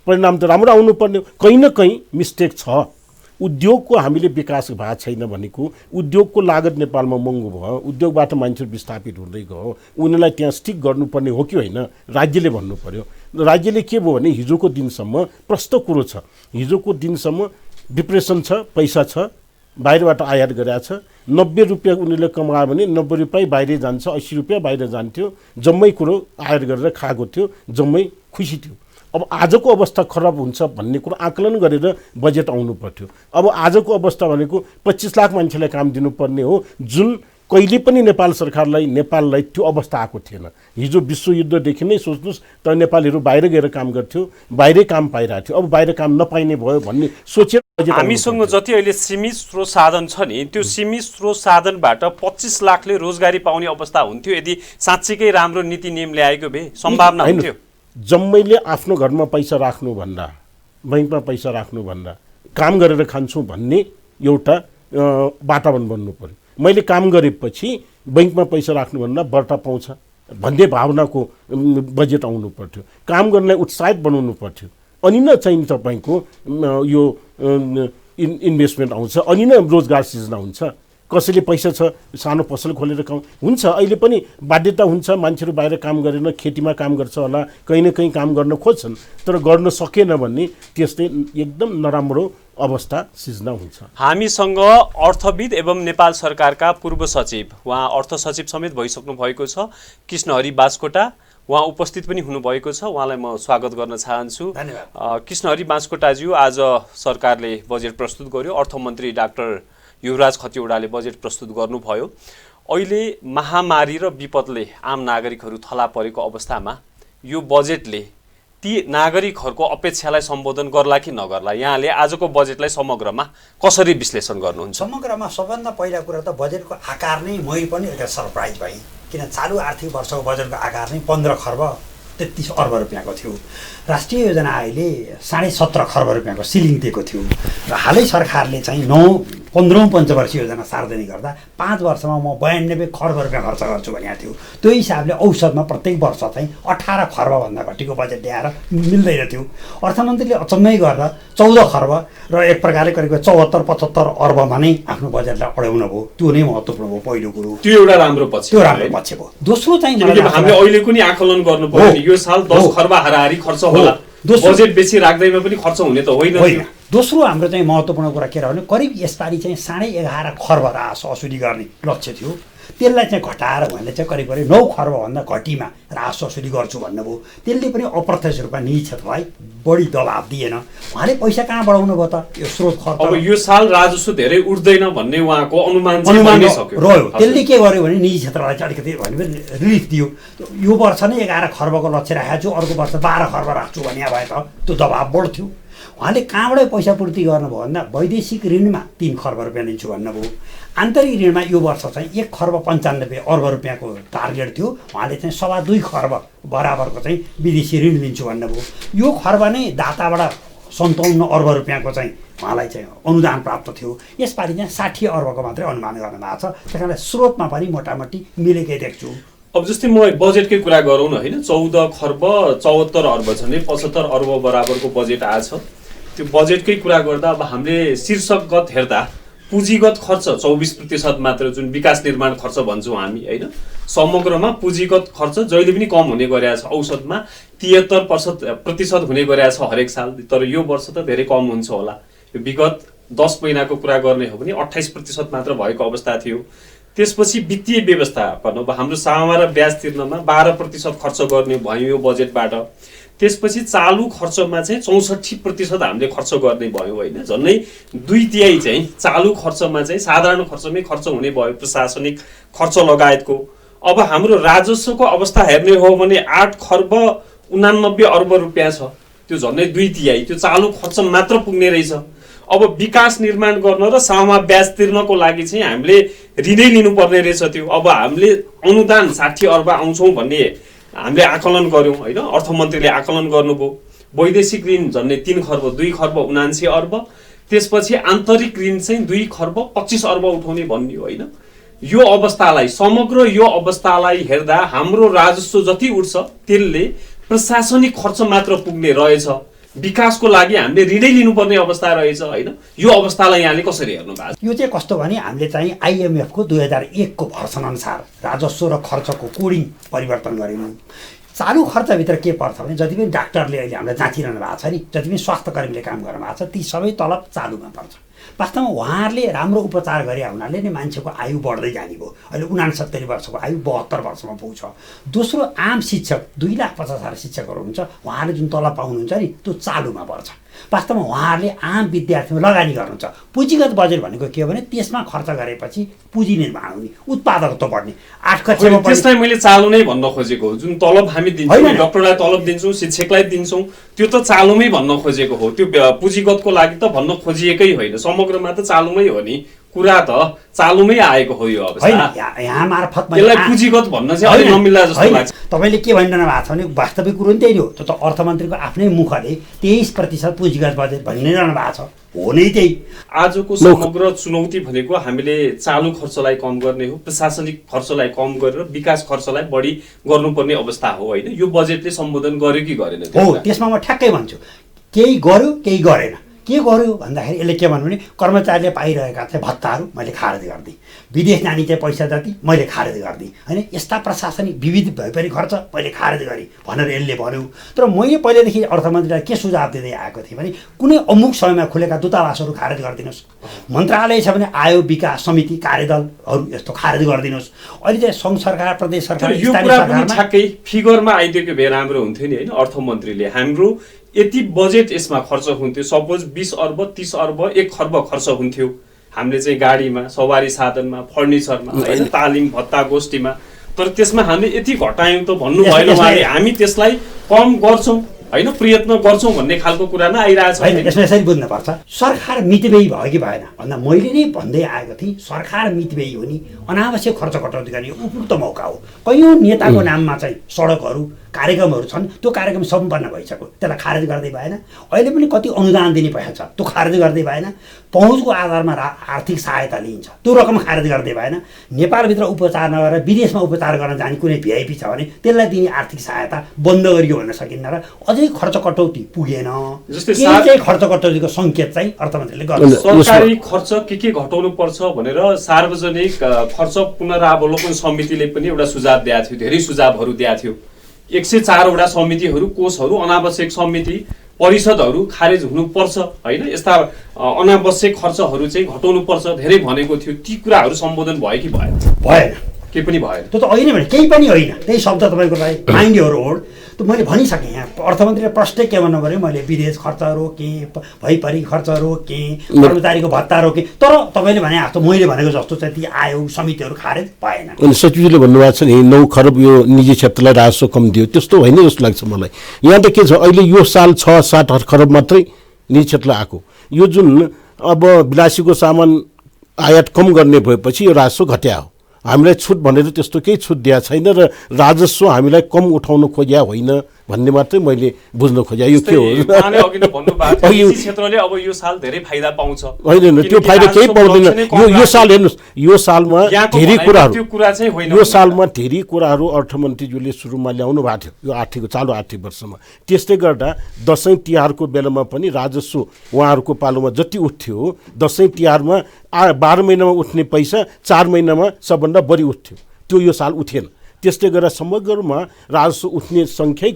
परिणाम त राम्रो आउनुपर्ने, कहीँ न कहीँ मिस्टेक छ। उद्योगको हामीले विकास भएको छैन भनेको, उद्योगको लागत नेपालमा महँगो भयो, उद्योगबाट मान्छेहरू विस्थापित हुँदै गयो, उनीहरूलाई त्यहाँ स्टिक गर्नुपर्ने हो कि होइन राज्यले भन्नु पर्यो। राज्यले के भयो भने हिजोको दिनसम्म प्रष्ट कुरो छ, हिजोको दिनसम्म डिप्रेसन छ, पैसा छ, बाहिरबाट आयात गरेका छ। 90 रुपियाँ उनीहरूले कमायो भने 90 रुपियाँ बाहिरै जान्छ, 80 रुपियाँ बाहिर जान्थ्यो, जम्मै कुरो आयात गरेर खाएको थियो, जम्मै खुसी थियो। अब आजको अवस्था खराब हुन्छ भन्ने कुरो आकलन गरेर बजेट आउनु पर्थ्यो। अब आजको अवस्था भनेको 25 लाख मान्छेलाई काम दिनुपर्ने हो, जुन कहिले पनि नेपाल सरकारलाई नेपाललाई त्यो अवस्था आएको थिएन। हिजो विश्वयुद्धदेखि नै सोच्नुहोस् त नेपालीहरू बाहिर गएर काम गर्थ्यो, बाहिरै काम पाइरहेको थियो, अब बाहिर काम नपाइने भयो भन्ने सोचेर हामीसँग जति अहिले सीमित स्रोत साधन छ नि, त्यो सीमित स्रोत साधनबाट 25 लाखले रोजगारी पाउने अवस्था हुन्थ्यो यदि साँच्चीकै राम्रो नीति नियम ल्याएको भए सम्भावना हुन्थ्यो। जम्मैले आफ्नो घरमा पैसा राख्नुभन्दा, बैङ्कमा पैसा राख्नुभन्दा काम गरेर खान्छु भन्ने एउटा वातावरण बन्नु पर्यो। मैले काम गरेपछि बैङ्कमा पैसा राख्नुभन्दा बढ्ता पाउँछ भन्ने भावनाको बजेट आउनु पर्थ्यो, काम गर्नलाई उत्साहित बनाउनु पर्थ्यो। अनि न चाहिँ तपाईँको यो इन्भेस्टमेन्ट आउँछ, अनि न रोजगार सृजना हुन्छ। कसैले पैसा छ सानो पसल खोलेर काम हुन्छ। अहिले पनि बाध्यता हुन्छ, मान्छेहरू बाहिर काम गरेन, खेतीमा काम गर्छ होला, कहीँ न कहीँ काम गर्न खोज्छन्, तर गर्न सकेन भने त्यस्तै एकदम नराम्रो अवस्था सिर्जना हुन्छ। हामीसँग अर्थविद एवं नेपाल सरकारका पूर्व सचिव, उहाँ अर्थ सचिव समेत भइसक्नु भएको छ, कृष्णहरि बास्कोटा, उहाँ उपस्थित पनि हुनुभएको छ। उहाँलाई म स्वागत गर्न चाहन्छु। कृष्णहरि बास्कोटाज्यू, आज सरकारले बजेट प्रस्तुत गर्यो, अर्थमन्त्री डाक्टर युवराज खतिवडाले बजेट प्रस्तुत गर्नुभयो। अहिले महामारी र विपदले आम नागरिकहरू थला परेको अवस्थामा यो बजेटले ती नागरिकहरूको अपेक्षालाई सम्बोधन गर्ला कि नगर्ला? यहाँले आजको बजेटलाई समग्रमा कसरी विश्लेषण गर्नुहुन्छ? समग्रमा सबभन्दा पहिला कुरा त बजेटको आकार नै मै पनि एउटा सरप्राइज भएँ, किन चालु आर्थिक वर्षको बजेटको आकार नै 15 खर्ब 33 अर्ब रुपियाँको थियो। राष्ट्रिय योजना आयोगले 17.5 खर्ब रुपियाँको सिलिङ दिएको थियो र हालै सरकारले चाहिँ 15औं पञ्चवर्षीय योजना सार्वजनिक गर्दा 5 वर्षमा म 92 खर्ब रुपियाँ खर्च गर्छु भनेको थियो। त्यो हिसाबले औसतमा प्रत्येक वर्ष चाहिँ 18 खर्बभन्दा घटीको बजेट ल्याएर मिल्दैन थियो। अर्थमन्त्रीले अचम्मै गरेर 14 खर्ब र एक प्रकारले करिब 74-75 अर्बमा नै आफ्नो बजेटलाई अड्याउनु भयो। त्यो नै महत्त्वपूर्ण भयो पहिलो कुरो। त्यो एउटा राम्रो पक्ष, त्यो राम्रो पक्ष भयो। दोस्रो चाहिँ हामीले अहिलेको नि आकलन गर्नु पर्यो, यो साल 10 खर्ब हाराहारी खर्च होला, बजेट बेसी राख्दैमा पनि खर्च हुने त होइन। दोस्रो हाम्रो चाहिँ महत्त्वपूर्ण कुरा के रह्यो भने करिब यसपालि चाहिँ 11.5 खर्ब राजस्व असुली गर्ने लक्ष्य थियो। त्यसलाई चाहिँ घटाएर उहाँले चाहिँ करिब 9 खर्बभन्दा घटीमा राजस्व असुली गर्छु भन्नुभयो। त्यसले पनि अप्रत्यक्ष रूपमा निजी क्षेत्रलाई बढी दबाब दिएन। उहाँले पैसा कहाँ बढाउनु भयो त? यो स्रोत खर्च। अब यो साल राजस्व धेरै उठ्दैन भन्ने उहाँको अनुमान रह्यो। त्यसले के गर्यो भने निजी क्षेत्रलाई चाहिँ अलिकति रिलिफ दियो। यो वर्ष नै 11 खर्बको लक्ष्य राखेको छु, अर्को वर्ष 12 खर्ब राख्छु भने भए त त्यो दबाब बढ्थ्यो। उहाँले कहाँबाट पैसा पूर्ति गर्नुभयो भन्दा वैदेशिक ऋणमा 3 खर्ब रुपियाँ लिन्छु भन्नुभयो। आन्तरिक ऋणमा यो वर्ष चाहिँ 1 खर्ब 95 अर्ब रुपियाँको टार्गेट थियो। उहाँले चाहिँ 2.25 खर्ब बराबरको चाहिँ विदेशी ऋण लिन्छु भन्नुभयो। यो खर्ब नै दाताबाट 57 अर्ब रुपियाँको चाहिँ उहाँलाई चाहिँ अनुदान प्राप्त थियो। यसपालि चाहिँ 60 अर्बको मात्रै अनुमान गर्न भएको छ। त्यस कारणले स्रोतमा पनि मोटामोटी मिलेकै देख्छु। अब जस्तै म बजेटकै कुरा गरौँ न, होइन, 14 खर्ब 74 अर्ब झन्डै 75 अर्ब बराबरको बजेट आएछ। त्यो बजेटकै कुरा गर्दा अब हामीले शीर्षकगत हेर्दा पुँजीगत खर्च 24% मात्र, जुन विकास निर्माण खर्च भन्छौँ हामी, होइन, समग्रमा पुँजीगत खर्च जहिले पनि कम हुने गरेको छ। औसतमा 73% हुने गरेको छ हरेक साल, तर यो वर्ष त धेरै कम हुन्छ होला। विगत 10 महिनाको कुरा गर्ने हो भने 28% मात्र भएको अवस्था थियो। त्यसपछि वित्तीय व्यवस्थापन, अब हाम्रो सामा र ब्याज तिर्नमा 12% खर्च गर्ने भयो यो बजेटबाट। त्यसपछि चालु खर्चमा चाहिँ 64% हामीले खर्च गर्ने भयो, होइन, झन्डै 2/3 चाहिँ चालु खर्चमा चाहिँ साधारण खर्चमै खर्च हुने भयो, प्रशासनिक खर्च लगायतको। अब हाम्रो राजस्वको अवस्था हेर्ने हो भने 8 खर्ब 89 अर्ब रुपियाँ छ। त्यो झन्डै 2/3 त्यो चालु खर्च मात्र पुग्ने रहेछ। अब विकास निर्माण गर्न र सामा ब्याज तिर्नको लागि चाहिँ हामीले ऋणै लिनुपर्ने रहेछ। त्यो अब हामीले अनुदान 60 अर्ब आउँछौँ भन्ने हामीले आकलन गऱ्यौँ, होइन, अर्थमन्त्रीले आकलन गर्नुभयो। वैदेशिक ऋण झन्डै 3 खर्ब 2 खर्ब 79 अर्ब। त्यसपछि आन्तरिक ऋण चाहिँ 2 खर्ब 25 अर्ब उठाउने भन्ने, होइन। यो अवस्थालाई, समग्र यो अवस्थालाई हेर्दा हाम्रो राजस्व जति उठ्छ त्यसले प्रशासनिक खर्च मात्र पुग्ने रहेछ। विकासको लागि हामीले ऋणै लिनुपर्ने अवस्था रहेछ, होइन। यो अवस्थालाई यहाँले कसरी हेर्नु भएको छ? यो चाहिँ कस्तो भने हामीले चाहिँ IMF को 2001 को भर्सन अनुसार राजस्व र खर्चको कोडिङ परिवर्तन गरेनौँ। चालु खर्चभित्र के पर्छ भने जति पनि डाक्टरले अहिले हामीलाई जाँचिरहनु भएको छ नि, जति पनि स्वास्थ्यकर्मीले काम गर्नु भएको छ, ती सबै तलब चालुमा पर्छ। वास्तवमा उहाँहरूले राम्रो उपचार गरे हुनाले नै मान्छेको आयु बढ्दै जाने भयो। अहिले 69 वर्षको आयु 72 वर्षमा पुग्छ। दोस्रो, आम शिक्षक 2,50,000 शिक्षकहरू हुन्छ, उहाँहरूले जुन तलब पाउनुहुन्छ नि त्यो चालुमा पर्छ। वास्तवमा उहाँहरूले आम विद्यार्थीमा लगानी गर्नुहुन्छ। पुँजीगत बजेट भनेको के हो भने त्यसमा खर्च गरेपछि पुँजी निर्माण हुने, उत्पादकत्व बढ्ने। 8 कक्षामा त्यसलाई मैले चालु नै भन्न खोजेको हो। जुन तलब हामी दिन्छौँ, डाक्टरलाई तलब दिन्छौँ, शिक्षकलाई दिन्छौँ, त्यो त चालुमै भन्न खोजेको हो। त्यो पुँजीगतको लागि त भन्न खोजिएकै होइन, समग्रमा त चालुमै हो नि। कुरा त चालुमै आएको हो यो अवस्था। यहाँ मार्फत यसलाई पुँजीगत भन्न चाहिँ अलिक नमिल्ला जस्तो लाग्छ। तपाईँले के भनिरहनु भएको छ भने वास्तविक कुरो नि त्यही हो। त्यो त अर्थमन्त्रीको आफ्नै मुखले 23% पुँजीगत बजेट भनिरहनु भएको छ, हो नै त्यही। आजको समग्र चुनौती भनेको हामीले चालु खर्चलाई कम गर्ने हो, प्रशासनिक खर्चलाई कम गरेर विकास खर्चलाई बढी गर्नुपर्ने अवस्था हो, होइन। यो बजेटले सम्बोधन गर्यो कि गरेन? हो, त्यसमा म ठ्याक्कै भन्छु, केही गर्यो केही गरेन। के गर्यो भन्दाखेरि यसले के भन्यो भने कर्मचारीले पाइरहेका थिए भत्ताहरू मैले खारेज गरिदिएँ, विदेश जाने चाहिँ पैसा जति मैले खारेज गरिदिएँ होइन, यस्ता प्रशासनिक विविध भएपछि खर्च मैले खारेज गरेँ भनेर यसले भन्यो। तर मैले पहिलेदेखि अर्थमन्त्रीलाई के सुझाव दिँदै आएको थिएँ भने कुनै अमुक समयमा खुलेका दूतावासहरू खारेज गरिदिनुहोस्, मन्त्रालय छ भने आयोग विकास समिति कार्यदलहरू यस्तो खारेज गरिदिनुहोस्। अहिले चाहिँ सङ्घ सरकार प्रदेश सरकार यो कुरा पनि ठ्याक्कै फिगरमा आइदिएको भए राम्रो हुन्थ्यो नि होइन। अर्थमन्त्रीले हाम्रो यति बजेट यसमा खर्च हुन्थ्यो, सपोज 20 अर्ब 30 अर्ब 1 खर्ब खर्च हुन्थ्यो हामीले चाहिँ गाडीमा, सवारी साधनमा, फर्निचरमा होइन, तालिम भत्ता गोष्ठीमा, तर त्यसमा हामीले यति घटायौँ त भन्नु भएन उहाँले। हामी त्यसलाई कम गर्छौँ होइन, प्रयत्न गर्छौँ भन्ने खालको कुरामा आइरहेछ होइन। यसमा यसरी बुझ्नुपर्छ सरकार मितव्ययी भयो कि भएन भन्दा मैले नै भन्दै आएको थिएँ सरकार मितव्ययी हो नि, अनावश्यक खर्च कटौती गर्ने उपयुक्त मौका हो। कयौँ नेताको नाममा चाहिँ सडकहरू कार्यक्रमहरू छन्, त्यो कार्यक्रम सम्पन्न भइसक्यो, त्यसलाई खारेज गर्दै भएन। अहिले पनि कति अनुदान दिने पैसा छ त्यो खारेज गर्दै भएन। पहुँचको आधारमा आर्थिक सहायता लिइन्छ, त्यो रकम खारेज गर्दै भएन। नेपालभित्र उपचार नगरेर विदेशमा उपचार गर्न जाने कुनै भिआइपी छ भने त्यसलाई दिने आर्थिक सहायता बन्द गरियो भन्न सकिन्न र अझै खर्च कटौती पुगेन। जस्तै चाहिँ खर्च कटौतीको सङ्केत चाहिँ अर्थमन्त्रीले गर्छ। सरकारी खर्च के घटाउनु पर्छ भनेर सार्वजनिक खर्च पुनरावलोकन समितिले पनि एउटा सुझाव दिएको थियो, धेरै सुझावहरू दिएको थियो। 104 वटा समितिहरू, कोषहरू, अनावश्यक समिति परिषदहरू खारेज हुनुपर्छ होइन, यस्ता अनावश्यक खर्चहरू चाहिँ घटाउनुपर्छ धेरै भनेको थियो। ती कुराहरू सम्बोधन भयो कि भएन? भएन, केही पनि भएन। त्यो त होइन भने केही पनि होइन, त्यही शब्द तपाईँको लागि माइन्ड योर ओन। त मैले भनिसकेँ यहाँ अर्थमन्त्रीले प्रश्न के भन्नु पऱ्यो, मैले विदेश खर्च रोकेँ, भइपरि खर्च रोकेँ, कर्मचारीको भत्ता रोकेँ, तर तपाईँले भने जस्तो मैले भनेको जस्तो चाहिँ ती आयोग समितिहरू खारेज भएन। अनि सचिवजीले भन्नुभएको छ नि 9 खरब यो निजी क्षेत्रलाई राजस्व कम दियो, त्यस्तो होइन जस्तो लाग्छ मलाई। यहाँ त के छ अहिले यो साल 6-7 खरब मात्रै निजी क्षेत्रलाई आएको। यो जुन अब विलासीको सामान आयात कम गर्ने भएपछि यो राजस्व घट्या हो। हामीलाई छुट भनेर त्यस्तो केही छुट दिएको छैन र राजस्व हामीलाई कम उठाउनु खोज्या होइन भन्ने मात्रै मैले बुझ्न खोजेँ। यो के हो? क्षेत्रले अब यो साल धेरै फाइदा पाउँछ होइन, त्यो फाइदा केही पाउँदैन। यो साल हेर्नुहोस्, यो सालमा धेरै कुराहरू, यो सालमा धेरै कुराहरू अर्थमन्त्रीज्यूले सुरुमा ल्याउनु भएको थियो यो आर्थिक चालु आर्थिक वर्षमा। त्यसले गर्दा दसैँ तिहारको बेलामा पनि राजस्व उहाँहरूको पालोमा जति उठ्थ्यो, दसैँ तिहारमा 12 महिनामा उठ्ने पैसा 4 महिनामा सबभन्दा बढी उठ्थ्यो, त्यो यो साल उठेन। त्यसले गर्दा समग्रमा राजस्व उठ्ने सङ्ख्यै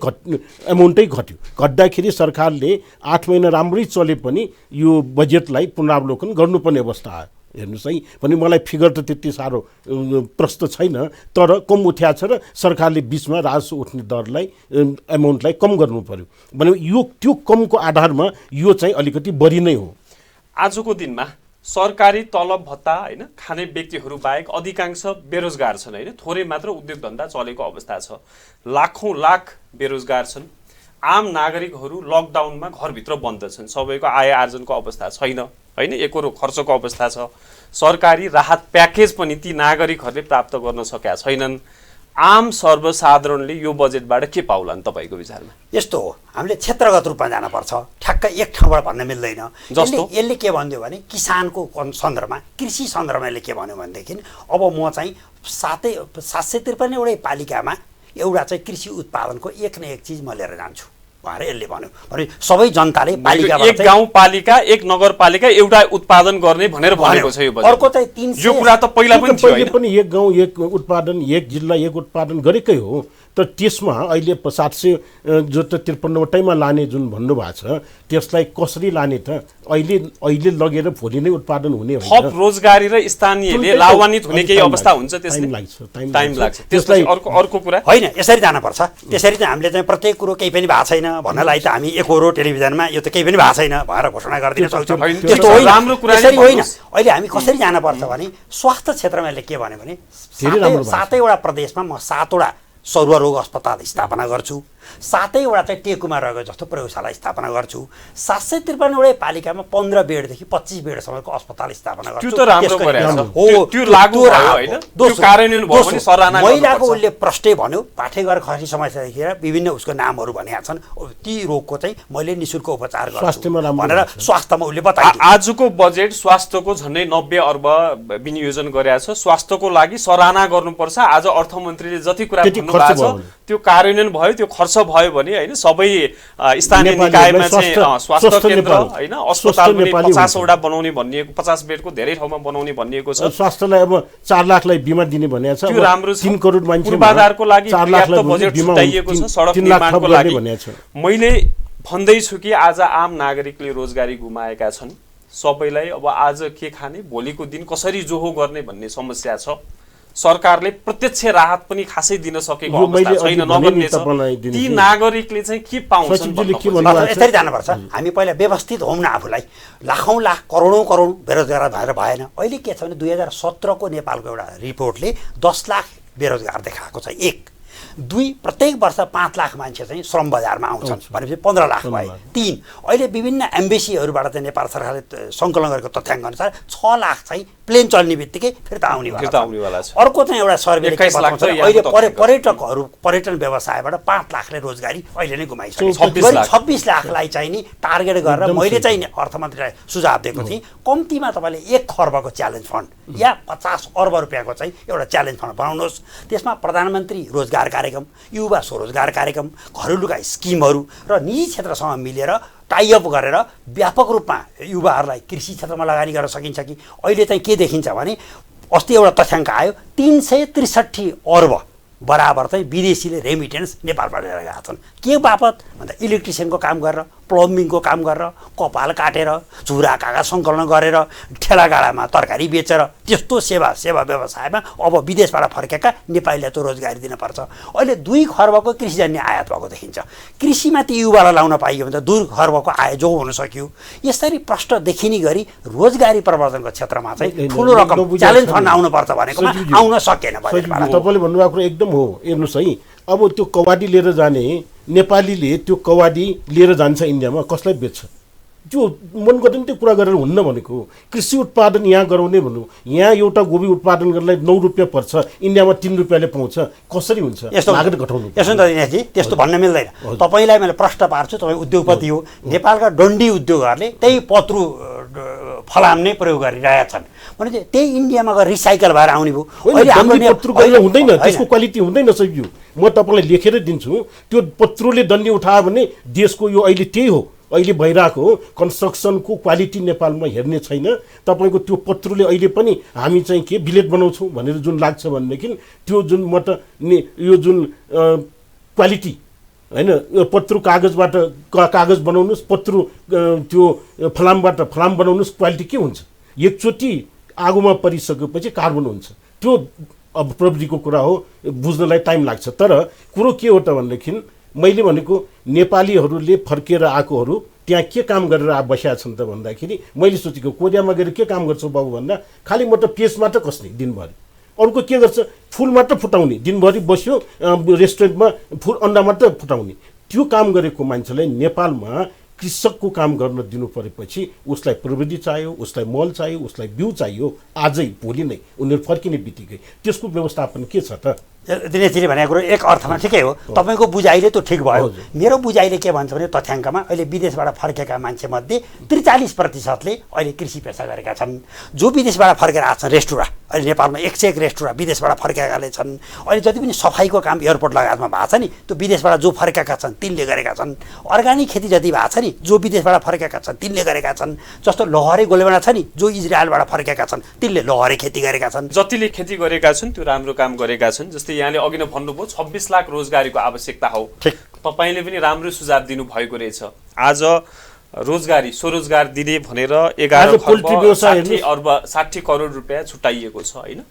एमाउन्टै घट्यो। घट्दाखेरि सरकारले 8 महिना राम्रै चले पनि यो बजेटलाई पुनरावलोकन गर्नुपर्ने अवस्था आयो। हेर्नुहोस् है, भने मलाई फिगर त त्यति साह्रो प्रश्न छैन, तर कम उठ्या छ र सरकारले बिचमा राजस्व उठ्ने दरलाई एमाउन्टलाई कम गर्नु पर्यो भने यो त्यो कमको आधारमा यो चाहिँ अलिकति बढी नै हो। आजको दिनमा सरकारी तलब भत्ता होइन खाने व्यक्तिहरू बाहेक अधिकांश बेरोजगार छन् होइन, थोरै मात्र उद्योग धन्दा चलेको अवस्था छ। लाखौँ लाख बेरोजगार छन्। आम नागरिकहरू लकडाउनमा घरभित्र बन्द छन्, सबैको आय आर्जनको अवस्था छैन होइन, एकरो खर्चको अवस्था छ। सरकारी राहत प्याकेज पनि ती नागरिकहरूले प्राप्त गर्न सकेका छैनन्। आम सर्वसाधारणले यो बजेटबाट के पाउलान् तपाईँको विचारमा? यस्तो हो, हामीले क्षेत्रगत रूपमा जानुपर्छ, ठ्याक्क एक ठाउँबाट भन्न मिल्दैन। जस्तो यसले के भन्यो भने किसानको सन्दर्भमा, कृषि सन्दर्भमा यसले के भन्यो भनेदेखि अब म चाहिँ 753 वटै पालिकामा एउटा चाहिँ कृषि उत्पादनको एक न एक चिज म लिएर जान्छु भनेर यसले भन्यो। भने सबै जनताले पालिकाबाट एक गाउँपालिका एक नगरपालिका एउटा उत्पादन गर्ने भनेर भनेको छ यो बजेट। अर्को चाहिँ 300 यो कुरा त पहिला पनि थियो हैन? पनि एक गाउँ एक उत्पादन, एक जिल्ला एक उत्पादन गरेकै हो। तर त्यसमा अहिले 700 जो त 53 वटैमा लाने जुन भन्नुभएको छ त्यसलाई कसरी लाने त? अहिले लगेर भोलि नै उत्पादन हुने होइन। थप रोजगारी र स्थानीयले लाभान्वित हुने केही अवस्था हुन्छ, त्यसले टाइम लाग्छ। त्यसलाई अर्को कुरा होइन, यसरी जानुपर्छ। त्यसरी चाहिँ हामीले चाहिँ प्रत्येक कुरो केही पनि भएको छैन भन्नलाई त हामी एकहोरो टेलिभिजनमा यो त केही पनि भएको छैन भनेर घोषणा गरिदिन सक्छौँ। त्यस्तो होइन, राम्रो कुरा यसरी होइन। अहिले हामी कसरी जानुपर्छ भने स्वास्थ्य क्षेत्रमा यसले के भन्यो भने 7वटा प्रदेशमा म 7वटा सरुवा रोग अस्पताल स्थापना गर्छु, 7वटा चाहिँ टेकुमा रहेको जस्तो प्रयोगशाला स्थापना गर्छु, 753 वटै पालिकामा 15 बेडदेखि 25 बेडसम्मको अस्पताल स्थापना गर्छु। त्यो त राम्रो गरेको हो, त्यो लागू भयो हैन? त्यो कार्यान्वयन भयो भने सराहना गर्नुपर्छ। महिलाको उसले प्रष्टै भन्यो, पाठेघर खसी समस्यादेखि विभिन्न उसको नामहरू भनेका छन्, ती रोगको चाहिँ मैले निःशुल्क उपचार गर्छु भनेर स्वास्थ्यमा उसले बताए। आजको बजेट स्वास्थ्यको झन्डै 90 अर्ब विनियोजन गरेको छ। स्वास्थ्यको लागि सराहना गर्नुपर्छ। आज अर्थमन्त्रीले जति कुरा भएको छ त्यो कार्यान्वयन भयो, त्यो खर्च भयो भने हैन सबै स्थानीय निकायमा चाहिँ स्वास्थ्य केन्द्र हैन अस्पताल पनि 50 वटा बनाउने भनिएको, 50 बेडको धेरै ठाउँमा बनाउने भनिएको छ। स्वास्थ्यलाई अब 4 लाखलाई बिमा दिने भनेको छ। त्यो राम्रो छ। 3 करोड मान्छे पूर्वाधारको लागि पर्याप्त बजेट छुट्याइएको छ सडक निर्माणको लागि। मैले भन्दैछु कि आज आम नागरिकले रोजगारी गुमाएका छन्, सबैलाई अब आज के खाने, भोलिको दिन कसरी जोहो गर्ने भन्ने समस्या छ। सरकारले प्रत्यक्ष राहत पनि खासै दिन सकेको अवस्था छैन, नगर्ने छ। ती नागरिकले चाहिँ के पाउँछन् यसरी जानुपर्छ। हामी पहिला व्यवस्थित हौँ न, आफूलाई लाखौँ लाख करोडौँ करोड बेरोजगार भएर भएन। अहिले के छ भने 2017 को नेपालको एउटा रिपोर्टले 10 लाख बेरोजगार देखाएको छ। 1 2 प्रत्येक वर्ष 5 लाख मान्छे चाहिँ श्रम बजारमा आउँछन् भनेपछि 15 लाख भए। 3 अहिले विभिन्न एम्बेसीहरूबाट चाहिँ नेपाल सरकारले सङ्कलन गरेको तथ्याङ्क अनुसार 6 लाख चाहिँ प्लेन चल्ने बित्तिकै फिर्ता आउनेवाला छ। अर्को चाहिँ एउटा सर्वेले के बताउँछ अहिले पर्यटकहरू पर्यटन व्यवसायबाट 5 लाखले रोजगारी अहिले नै गुमाइसके। 26 लाखलाई चाहिँ नि टार्गेट गरेर मैले चाहिँ अर्थमन्त्रीलाई सुझाव दिएको थिएँ, कम्तीमा तपाईँले 1 खर्बको च्यालेन्ज फन्ड या 50 अर्ब रुपियाँको चाहिँ एउटा च्यालेन्ज फन्ड बनाउनुहोस्। त्यसमा प्रधानमन्त्री रोजगार कार्यक्रम, युवा स्वरोजगार कार्यक्रम, घरेलुका स्किमहरू र निजी क्षेत्रसँग मिलेर टाइअप गरेर व्यापक रूपमा युवाहरूलाई कृषि क्षेत्रमा लगानी गर्न सकिन्छ कि। अहिले चाहिँ के देखिन्छ भने अस्ति एउटा तथ्याङ्क आयो 363 अर्ब बराबर चाहिँ विदेशीले रेमिटेन्स नेपालबाट लिएर गएका छन्। के बापत भन्दा इलेक्ट्रिसियनको काम गरेर, प्लम्बिङको काम गरेर, कपाल काटेर, झुरा कागज सङ्कलन गरेर, ठेलागाडामा तरकारी बेचेर, त्यस्तो सेवा व्यवसायमा अब विदेशबाट फर्केका नेपालीलाई त रोजगारी दिनुपर्छ। अहिले 2 खर्बको कृषिजन्य आयात भएको देखिन्छ। कृषिमा ती युवालाई लाउन पाइयो भने त 2 खर्बको आय जो हुन सक्यो। यसरी प्रष्ट देखिने गरी रोजगारी प्रवर्धनको क्षेत्रमा चाहिँ ठुलो रकम च्यालेन्ज फन्ड आउनुपर्छ भनेकोमा आउन सकेन। तपाईँले भन्नुभएको एकदम हो। हेर्नुहोस् है, अब त्यो कवाडी लिएर जाने नेपालीले त्यो कवाडी लिएर जान्छ इन्डियामा, कसलाई बेच्छ? त्यो मन गर्दैन त्यो कुरा गरेर हुन्न भनेको। कृषि उत्पादन यहाँ गराउने भन्नु, यहाँ एउटा गोबी उत्पादन गर्नलाई 9 रुपियाँ पर्छ, इन्डियामा 3 रुपियाँले पाउँछ, कसरी हुन्छ? लागत घटाउनु। यसो त दिनेशजी त्यस्तो भन्न मिल्दैन। तपाईँलाई मैले प्रश्न पार्छु, तपाईँ उद्योगपति हो, नेपालका डन्डी उद्योगहरूले त्यही पत्रु फलाम नै प्रयोग गरिरहेका छन् भने त्यही इन्डियामा गएर रिसाइकल भएर आउने भयो। अहिले हाम्रो पत्रु गरेर हुँदैन, त्यसको क्वालिटी हुँदैन सकियो। म तपाईँलाई लेखेर दिन्छु, त्यो पत्रुले दण्डी उठायो भने देशको यो अहिले त्यही हो, अहिले भइरहेको हो। कन्स्ट्रक्सनको क्वालिटी नेपालमा हेर्ने छैन। तपाईँको त्यो पत्रुले अहिले पनि हामी चाहिँ के बिलेट बनाउँछौँ भनेर जुन लाग्छ भनेदेखि त्यो जुन यो जुन क्वालिटी हैन, यो पत्रु कागजबाट कागज बनाउनुहोस्, पत्रु त्यो फलामबाट फलाम बनाउनुहोस्, क्वालिटी के हुन्छ? एकचोटि आगोमा परिसकेपछि कार्बन हुन्छ। त्यो अब प्रविधिको कुरा हो, बुझ्नलाई टाइम लाग्छ। तर कुरो के हो त भनेदेखि मैले भनेको नेपालीहरूले फर्केर आएकोहरू त्यहाँ के काम गरेर बसेका छन् त भन्दाखेरि मैले सोचेको कोरियामा गएर के काम गर्छौ बाबु भन्दा खालि म त पेस्ट मात्र कस्ने दिनभरि, अर्को के गर्छ फुल मात्र फुटाउने, दिनभरि बस्यो रेस्टुरेन्टमा फुल अन्डा मात्र फुटाउने। त्यो काम गरेको मान्छेलाई नेपालमा कृषकको काम गर्न दिनु परेपछि उसलाई प्रविधि चाहियो, उसलाई मल चाहियो, उसलाई बिउ चाहियो। आजै भोलि नै उनीहरू फर्किने बित्तिकै त्यसको व्यवस्थापन के छ त? दिनेशजीले भनेको कुरो एक अर्थमा ठिकै हो, तपाईँको बुझाइले त ठिक भयो। मेरो बुझाइले के भन्छ भने तथ्याङ्कमा अहिले विदेशबाट फर्केका मान्छेमध्ये 43% अहिले कृषि पेसा गरेका छन्। जो विदेशबाट फर्केर आएको छन् रेस्टुरेन्ट, अहिले नेपालमा 101 रेस्टुरेन्ट विदेशबाट फर्केकाले छन्। अहिले जति पनि सफाइको काम एयरपोर्ट लगायतमा भएको छ नि, त्यो विदेशबाट जो फर्केका छन् तिनले गरेका छन्। अर्ग्यानिक खेती जति भएको छ नि, जो विदेशबाट फर्केका छन् तिनले गरेका छन्। जस्तो लहरे गोलेवाना छ नि, जो इजरायलबाट फर्केका छन् तिनले लहरे खेती गरेका छन्। जतिले खेती गरेका छन् त्यो राम्रो काम गरेका छन्। जस्तै यहाँले अघि नै भन्नुभयो 26 लाख रोजगारीको आवश्यकता हो। तपाईले पनि राम्रो सुझाव दिनु भएको रहेछ। आज रोजगारी स्वरोजगार दिने भनेर 60 करोड रुपियाँ छुट्याइएको छ हैन।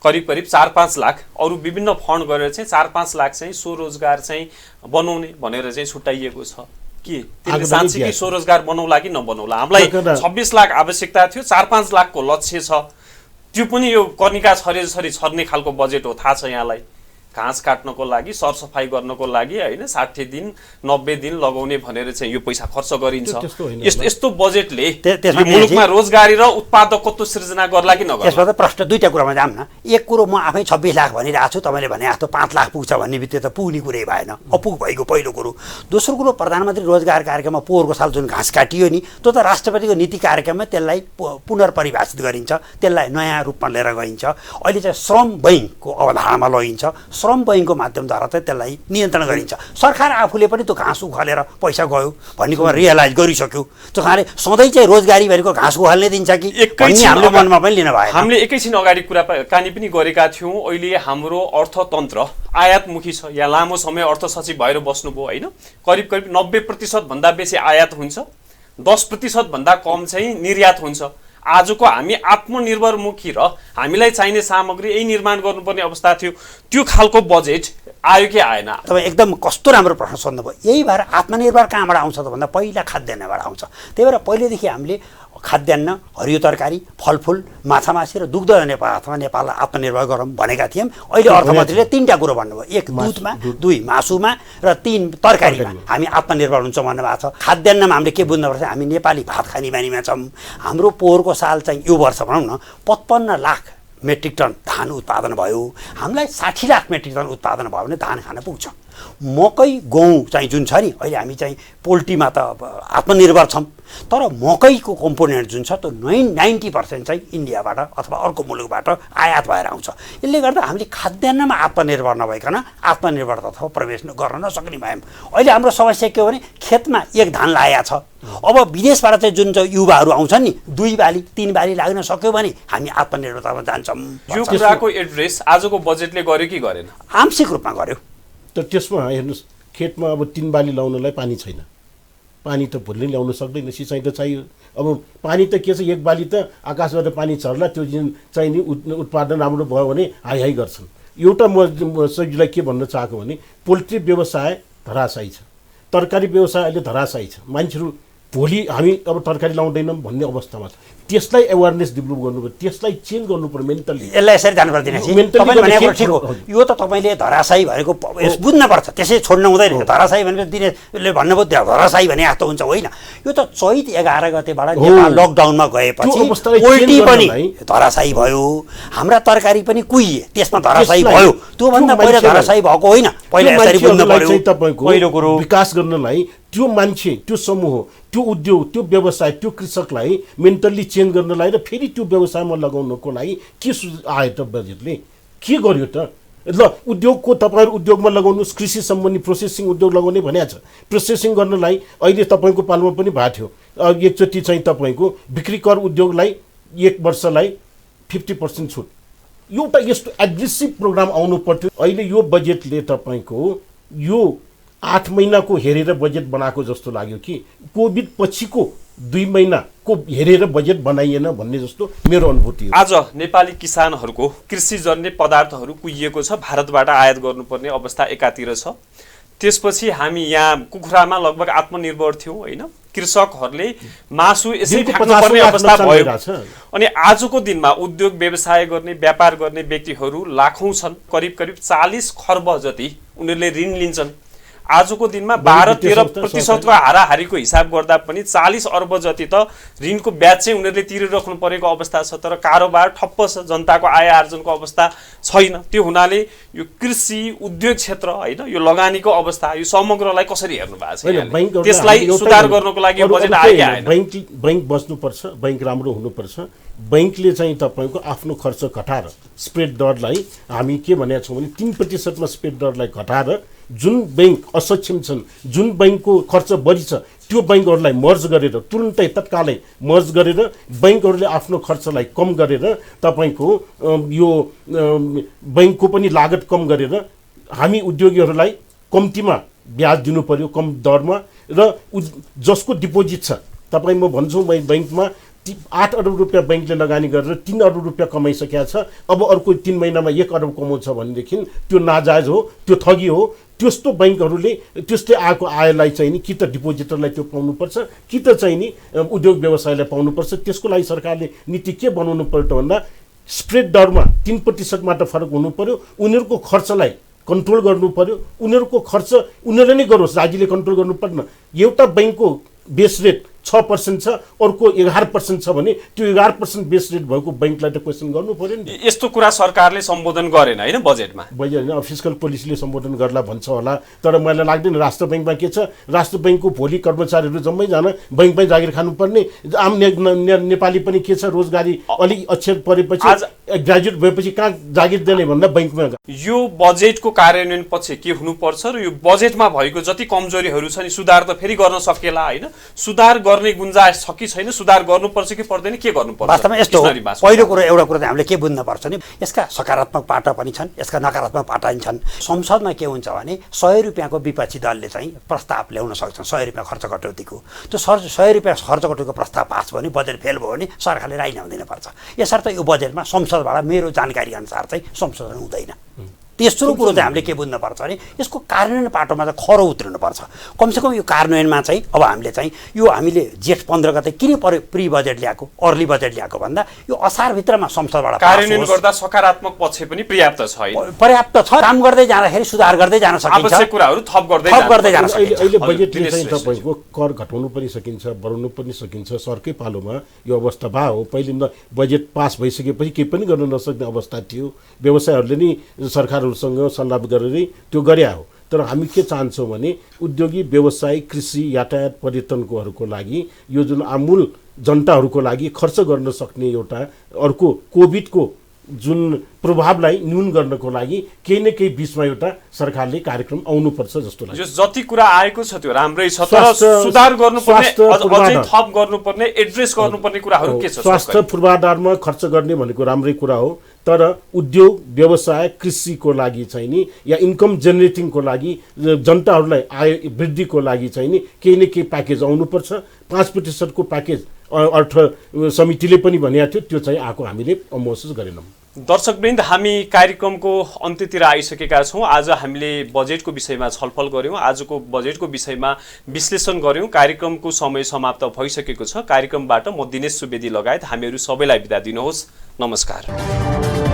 करिब 4-5 लाख अरु विभिन्न फन्ड गरेर चाहिँ 4-5 लाख चाहिँ स्वरोजगार चाहिँ बनाउने भनेर चाहिँ छुट्याइएको छ। के त्यसले साँच्चै स्वरोजगार बनाउला कि नबनाउला? हामीलाई 26 लाख आवश्यकता थियो, 4-5 लाखको लक्ष्य छ। त्यो पनि यो कर्णिका छरेसरी छर्ने खालको बजेट हो, थाहा छ यहाँलाई। घाँस काट्नको लागि, सरसफाई गर्नको लागि हैन 60 दिन 90 दिन लगाउने भनेर चाहिँ यो पैसा खर्च गरिन्छ। यस्तो बजेटले मुलुकमा रोजगारी र उत्पादकत्व सृजना गर्ला कि नगर्ला? यसमा त प्रश्न दुईटा कुरामा जाम न। एक कुरो म आफै 26 लाख भनिरहेको छु, तपाईले भने जस्तो 5 लाख पुग्छ भन्ने बित्तिकै त पुग्ने कुरै भएन, अपुग भएको पहिलो कुरो। दोस्रो कुरो प्रधानमन्त्री रोजगार कार्यक्रममा पोहोरको साल जुन घाँस काटियो नि, त्यो त राष्ट्रपतिको नीति कार्यक्रममा त्यसलाई पुनर्परिभाषित गरिन्छ, त्यसलाई नयाँ रूपमा लिएर गइन्छ। अहिले चाहिँ श्रम बैंकको अवधारणामा लगिन्छ। श्रम बैङ्कको माध्यमद्वारा चाहिँ त्यसलाई नियन्त्रण गरिन्छ। सरकार आफूले पनि त्यो घाँस उखालेर पैसा गयो भन्नेको रियलाइज गरिसक्यो। त्यो कारणले सधैँ चाहिँ रोजगारी भनेको घाँस उखाल्ने दिन्छ कि भन्ने हाम्रो मनमा पनि लिन भयो। हामीले एकैछिन अगाडि कुराकानी पनि गरेका थियौँ। अहिले हाम्रो अर्थतन्त्र आयातमुखी छ। यहाँ लामो समय अर्थ सचिव भएर बस्नुभयो होइन। करिब करिब 90% भन्दा बेसी आयात हुन्छ, 10% भन्दा कम चाहिँ निर्यात हुन्छ। आजको हामी आत्मनिर्भरमुखी र हामीलाई चाहिने सामग्री यही निर्माण गर्नुपर्ने अवस्था थियो। त्यो खालको बजेट आयो कि आएन? तपाईँ एकदम कस्तो राम्रो प्रश्न सोध्नुभयो। यही भएर आत्मनिर्भर कहाँबाट आउँछ त भन्दा पहिला खाद्यान्नबाट आउँछ। त्यही भएर पहिलेदेखि हामीले खाद्यान्न, हरियो तरकारी, फलफुल, माछामासी र दुग्ध अथवा नेपाललाई आत्मनिर्भर गरौँ भनेका थियौँ। अहिले अर्थमन्त्रीले 3टा कुरो भन्नुभयो। 1 दुधमा, 2 मासुमा र 3 तरकारीमा हामी आत्मनिर्भर हुन्छौँ भन्नुभएको छ। खाद्यान्नमा हामीले के बुझ्नुपर्छ, हामी नेपाली भात खाने बानीमा छौँ। हाम्रो पोहोरको साल चाहिँ यो वर्ष भनौँ न 55 लाख मेट्रिक टन धान उत्पादन भयो। हामीलाई 60 लाख मेट्रिक टन उत्पादन भयो भने धान खान पुग्छ। मकै, गहुँ चाहिँ जुन छ नि, अहिले हामी चाहिँ पोल्ट्रीमा त आत्मनिर्भर छौँ, तर मकैको कम्पोनेन्ट जुन छ त्यो 90% चाहिँ इन्डियाबाट अथवा अर्को मुलुकबाट आयात भएर आउँछ। यसले गर्दा हामीले खाद्यान्नमा आत्मनिर्भर नभइकन आत्मनिर्भरतर्फ प्रवेश गर्न नसक्ने भयौँ। अहिले हाम्रो समस्या के हो भने खेतमा 1 धान लागेको छ। अब विदेशबाट चाहिँ जुन चाहिँ युवाहरू आउँछन् नि, 2 बाली 3 बाली लाग्न सक्यो भने हामी आत्मनिर्भरतामा जान्छौँ। यो कुराको एड्रेस आजको बजेटले गर्यो कि गरेन? आंशिक रूपमा गर्यो। तर त्यसमा हेर्नुहोस्, खेतमा अब 3 बाली लाउनलाई पानी छैन। पानी त भुल्नै ल्याउन सक्दैन, सिँचाइ त चाहियो। अब पानी त के छ, 1 बाली त आकाशबाट पानी झर्ला, त्यो जुन चाहिने उत्पादन राम्रो भयो भने हाई हाई गर्छन्। एउटा म सजिलै के भन्न चाहेको भने पोल्ट्री व्यवसाय धराशायी छ, तरकारी व्यवसाय अहिले धराशायी छ। मान्छेहरू भोलि हामी अब तरकारी लाउँदैनौँ भन्ने अवस्थामा छ। त्यसलाई एवेरनेस डेभलप गर्नुपर्छ, त्यसलाई चेन्ज गर्नुपर्छ मेन्टली। यसलाई यसरी जानु पर्दैन। तपाईँले भनेको ठिक हो। यो त तपाईँले धराशायी भनेको बुझ्नुपर्छ, त्यसै छोड्नु हुँदैन। धराशायी भनेको दिनेले भन्नुभयो धराशायी भने जस्तो हुन्छ, होइन। यो त चैत 11 गतेबाट नेपाल लकडाउनमा गएपछि पोल्ट्री पनि धराशायी भयो, हाम्रा तरकारी पनि कुहिए, त्यसमा धराशायी भयो। त्योभन्दा पहिला धराशायी भएको होइन। पहिला यसरी बुझ्नु पर्यो। पहिलो कुरो विकास गर्नलाई त्यो मान्छे, त्यो समूह, त्यो उद्योग, त्यो व्यवसाय, त्यो कृषकलाई मेन्टल्ली चेन्ज गर्नलाई र फेरि त्यो व्यवसायमा लगाउनको लागि के आयो त बजेटले? के गर्यो त? ल उद्योगको तपाईँहरू उद्योगमा लगाउनुहोस्, कृषि सम्बन्धी प्रोसेसिङ उद्योग लगाउने भनेको छ। प्रोसेसिङ गर्नलाई अहिले तपाईँको पालमा पनि भएको थियो, एकचोटि चाहिँ तपाईँको बिक्री कर उद्योगलाई 1 वर्षलाई 50% छुट। एउटा यस्तो एग्रेसिभ प्रोग्राम आउनु पर्थ्यो। अहिले यो बजेटले तपाईँको यो 8 महिनाको हेरेर बजेट बनाएको जस्तो लाग्यो कि कोभिड पछिको 2 महिनाको हेरेर बजेट बनाइएन भन्ने जस्तो मेरो अनुभूति हो। आज नेपाली किसानहरूको कृषिजन्य पदार्थहरू कुहिएको छ, भारतबाट आयात गर्नुपर्ने अवस्था एकातिर छ। त्यसपछि हामी यहाँ कुखुरामा लगभग आत्मनिर्भर थियौँ होइन। कृषकहरूले मासु यसै खानुपर्ने अवस्था भयो। अनि आजको दिनमा उद्योग व्यवसाय गर्ने, व्यापार गर्ने व्यक्तिहरू लाखौँ छन्। करिब करिब 40 खर्ब जति उनीहरूले ऋण लिन्छन्। आजको दिनमा 12-13% हाराहारीको हिसाब गर्दा पनि 40 अर्ब जति त ऋणको ब्याज चाहिँ उनीहरूले तिरिराख्नु परेको अवस्था छ। तर कारोबार ठप्प छ, जनताको आय आर्जनको अवस्था छैन। त्यो हुनाले यो कृषि उद्योग क्षेत्र होइन, यो लगानीको अवस्था, यो समग्रलाई कसरी हेर्नु भएको छ? त्यसलाई सुधार गर्नको लागि बजेट आयो कि आएन? बैंक बस्नुपर्छ, बैंक राम्रो हुनुपर्छ। बैंकले चाहिँ तपाईँको आफ्नो खर्च घटाएर स्प्रेड दरलाई हामी के भनेका छौँ भने 3% स्प्रेड दरलाई घटाएर जुन बैंक असक्षम छन्, जुन बैंकको खर्च बढी छ, त्यो बैंकहरूलाई मर्ज गरेर तुरुन्तै तत्कालै मर्ज गरेर बैंकहरूले आफ्नो खर्चलाई कम गरेर तपाईँको यो बैंकको पनि लागत कम गरेर हामी उद्योगीहरूलाई कम्तीमा ब्याज दिनु पर्यो, कम दरमा। र जसको डिपोजिट छ, तपाईँ म भन्छु बैंकमा 8 अरब रुपियाँ बैंकले लगानी गरेर 3 अरब रुपियाँ कमाइसकेको छ, अब अर्को 3 महिनामा 1 अरब कमाउँछ भनेदेखि त्यो नाजायज हो, त्यो ठगी हो। त्यस्तो बैंकहरूले त्यस्तै आएको आयलाई चाहिँ नि कि त डिपोजिटरलाई त्यो पाउनुपर्छ, कि त चाहिँ नि उद्योग व्यवसायलाई पाउनुपर्छ। त्यसको लागि सरकारले नीति के बनाउनु पर्यो त भन्दा स्प्रेड दरमा 3% मात्र फरक हुनु पर्यो। उनीहरूको खर्चलाई कन्ट्रोल गर्नु पर्यो। उनीहरूको खर्च उनीहरूले नै गरोस्, राज्यले कन्ट्रोल गर्नु पर्दैन। एउटा बैंकको बेस रेट 6% छ, अर्को 11% छ भने त्यो 11% बेस रेट भएको बैंकलाई त क्वेसन गर्नु पर्यो नि। यस्तो कुरा सरकारले सम्बोधन गरेन हैन बजेटमा। बजेट हैन, फिस्कल पोलिसीले सम्बोधन गर्ला भन्छ होला, तर मलाई लाग्दैन। राष्ट्र बैंकमा के छ, राष्ट्र बैंकको भोलि कर्मचारीहरू जम्मैजना बैंकमै जागिर खानुपर्ने, आम नेपाली पनि के छ, रोजगारी अलिक अक्षर परेपछि ग्रेजुएट भएपछि कहाँ जागिर दिने भन्दा बैंकमा। यो बजेटको कार्यान्वयन पछि के हुनुपर्छ र यो बजेटमा भएको जति कमजोरीहरू छ नि सुधार त फेरि गर्न सकेला हैन, सुधार गर्ने गुन्जाइस छ कि छैन, सुधार गर्नुपर्छ कि पर्दैन, के गर्नुपर्छ? वास्तवमा यस्तो हो, पहिलो कुरा एउटा कुरा हामीले के बुझ्नुपर्छ नि, यसका सकारात्मक पाटा पनि छन्, यसका नकारात्मक पाटा पनि छन्। संसदमा के हुन्छ भने 100 रुपियाँको विपक्षी दलले चाहिँ प्रस्ताव ल्याउन सक्छन् 100 रुपियाँ खर्च कटौतीको। त्यो 100 रुपियाँ खर्च कटौतीको प्रस्ताव पास भयो भने बजेट फेल भयो भने सरकारले राजीनामा दिनुपर्छ। यसर्थ यो बजेटमा संसदबाट मेरो जानकारी अनुसार चाहिँ संशोधन हुँदैन। तेस्रो कुरो चाहिँ हामीले के बुझ्नुपर्छ भने यसको कार्यान्वयन पाटोमा चाहिँ खरो उत्रिनुपर्छ। कमसेकम यो कार्यान्वयनमा चाहिँ अब हामीले चाहिँ यो हामीले जेठ 15 गते किन प्री बजेट ल्याएको, अर्ली बजेट ल्याएको भन्दा यो असारभित्रमा संसदबाट कार्यान्वयन गर्दा सकारात्मक पक्ष पनि पर्याप्त छ हैन, पर्याप्त छ। काम गर्दै जाँदाखेरि सुधार गर्दै जान सकिन्छ, आवश्यक कुराहरू थप गर्दै जान सकिन्छ। अहिले बजेटले चाहिँ तपाईको कर घटाउनु पनि सकिन्छ, बढाउनु पनि सकिन्छ। सरकै पालोमा यो अवस्था भा हो। पहिले बजेट पास भइसकेपछि केही पनि गर्न नसक्ने अवस्था थियो। व्यवसायहरूले नि सरकारसँग सल्लाह गरेर त्यो गरे हो। तर हामी के चाहन्छौँ भने उद्योगी, व्यवसाय, कृषि, यातायात, पर्यटनकोहरूको लागि यो जुन आमूल जनताहरूको लागि खर्च गर्न सक्ने एउटा अर्को कोभिडको जुन प्रभावलाई न्यून गर्नको लागि केही न केही बिचमा एउटा सरकारले कार्यक्रम आउनुपर्छ जस्तो लाग्छ। जति कुरा आएको छ त्यो राम्रै छ, तर सुधार गर्नुपर्ने, अझै थप गर्नुपर्ने, एड्रेस गर्नुपर्ने कुराहरू के छ? स्वास्थ्य पूर्वाधारमा खर्च गर्ने भनेको राम्रै कुरा हो, तर उद्योग, व्यवसाय, कृषिको लागि चाहिँ नि या इन्कम जेनेरेटिङको लागि, जनताहरूलाई आय वृद्धिको लागि चाहिँ नि केही न केही प्याकेज आउनुपर्छ। 5% को प्याकेज अर्थ समितिले पनि भनेको थियो, त्यो चाहिँ आएको हामीले महसुस गरेनौँ। दर्शकवृन्द, हामी कार्यक्रमको अन्त्यतिर आइसकेका छौँ। आज हामीले बजेटको विषयमा छलफल गऱ्यौँ, आजको बजेटको विषयमा विश्लेषण गऱ्यौँ। कार्यक्रमको समय समाप्त भइसकेको छ। कार्यक्रमबाट म दिनेश सुवेदी लगायत हामीहरू सबैलाई बिदा दिनुहोस्। नमस्कार।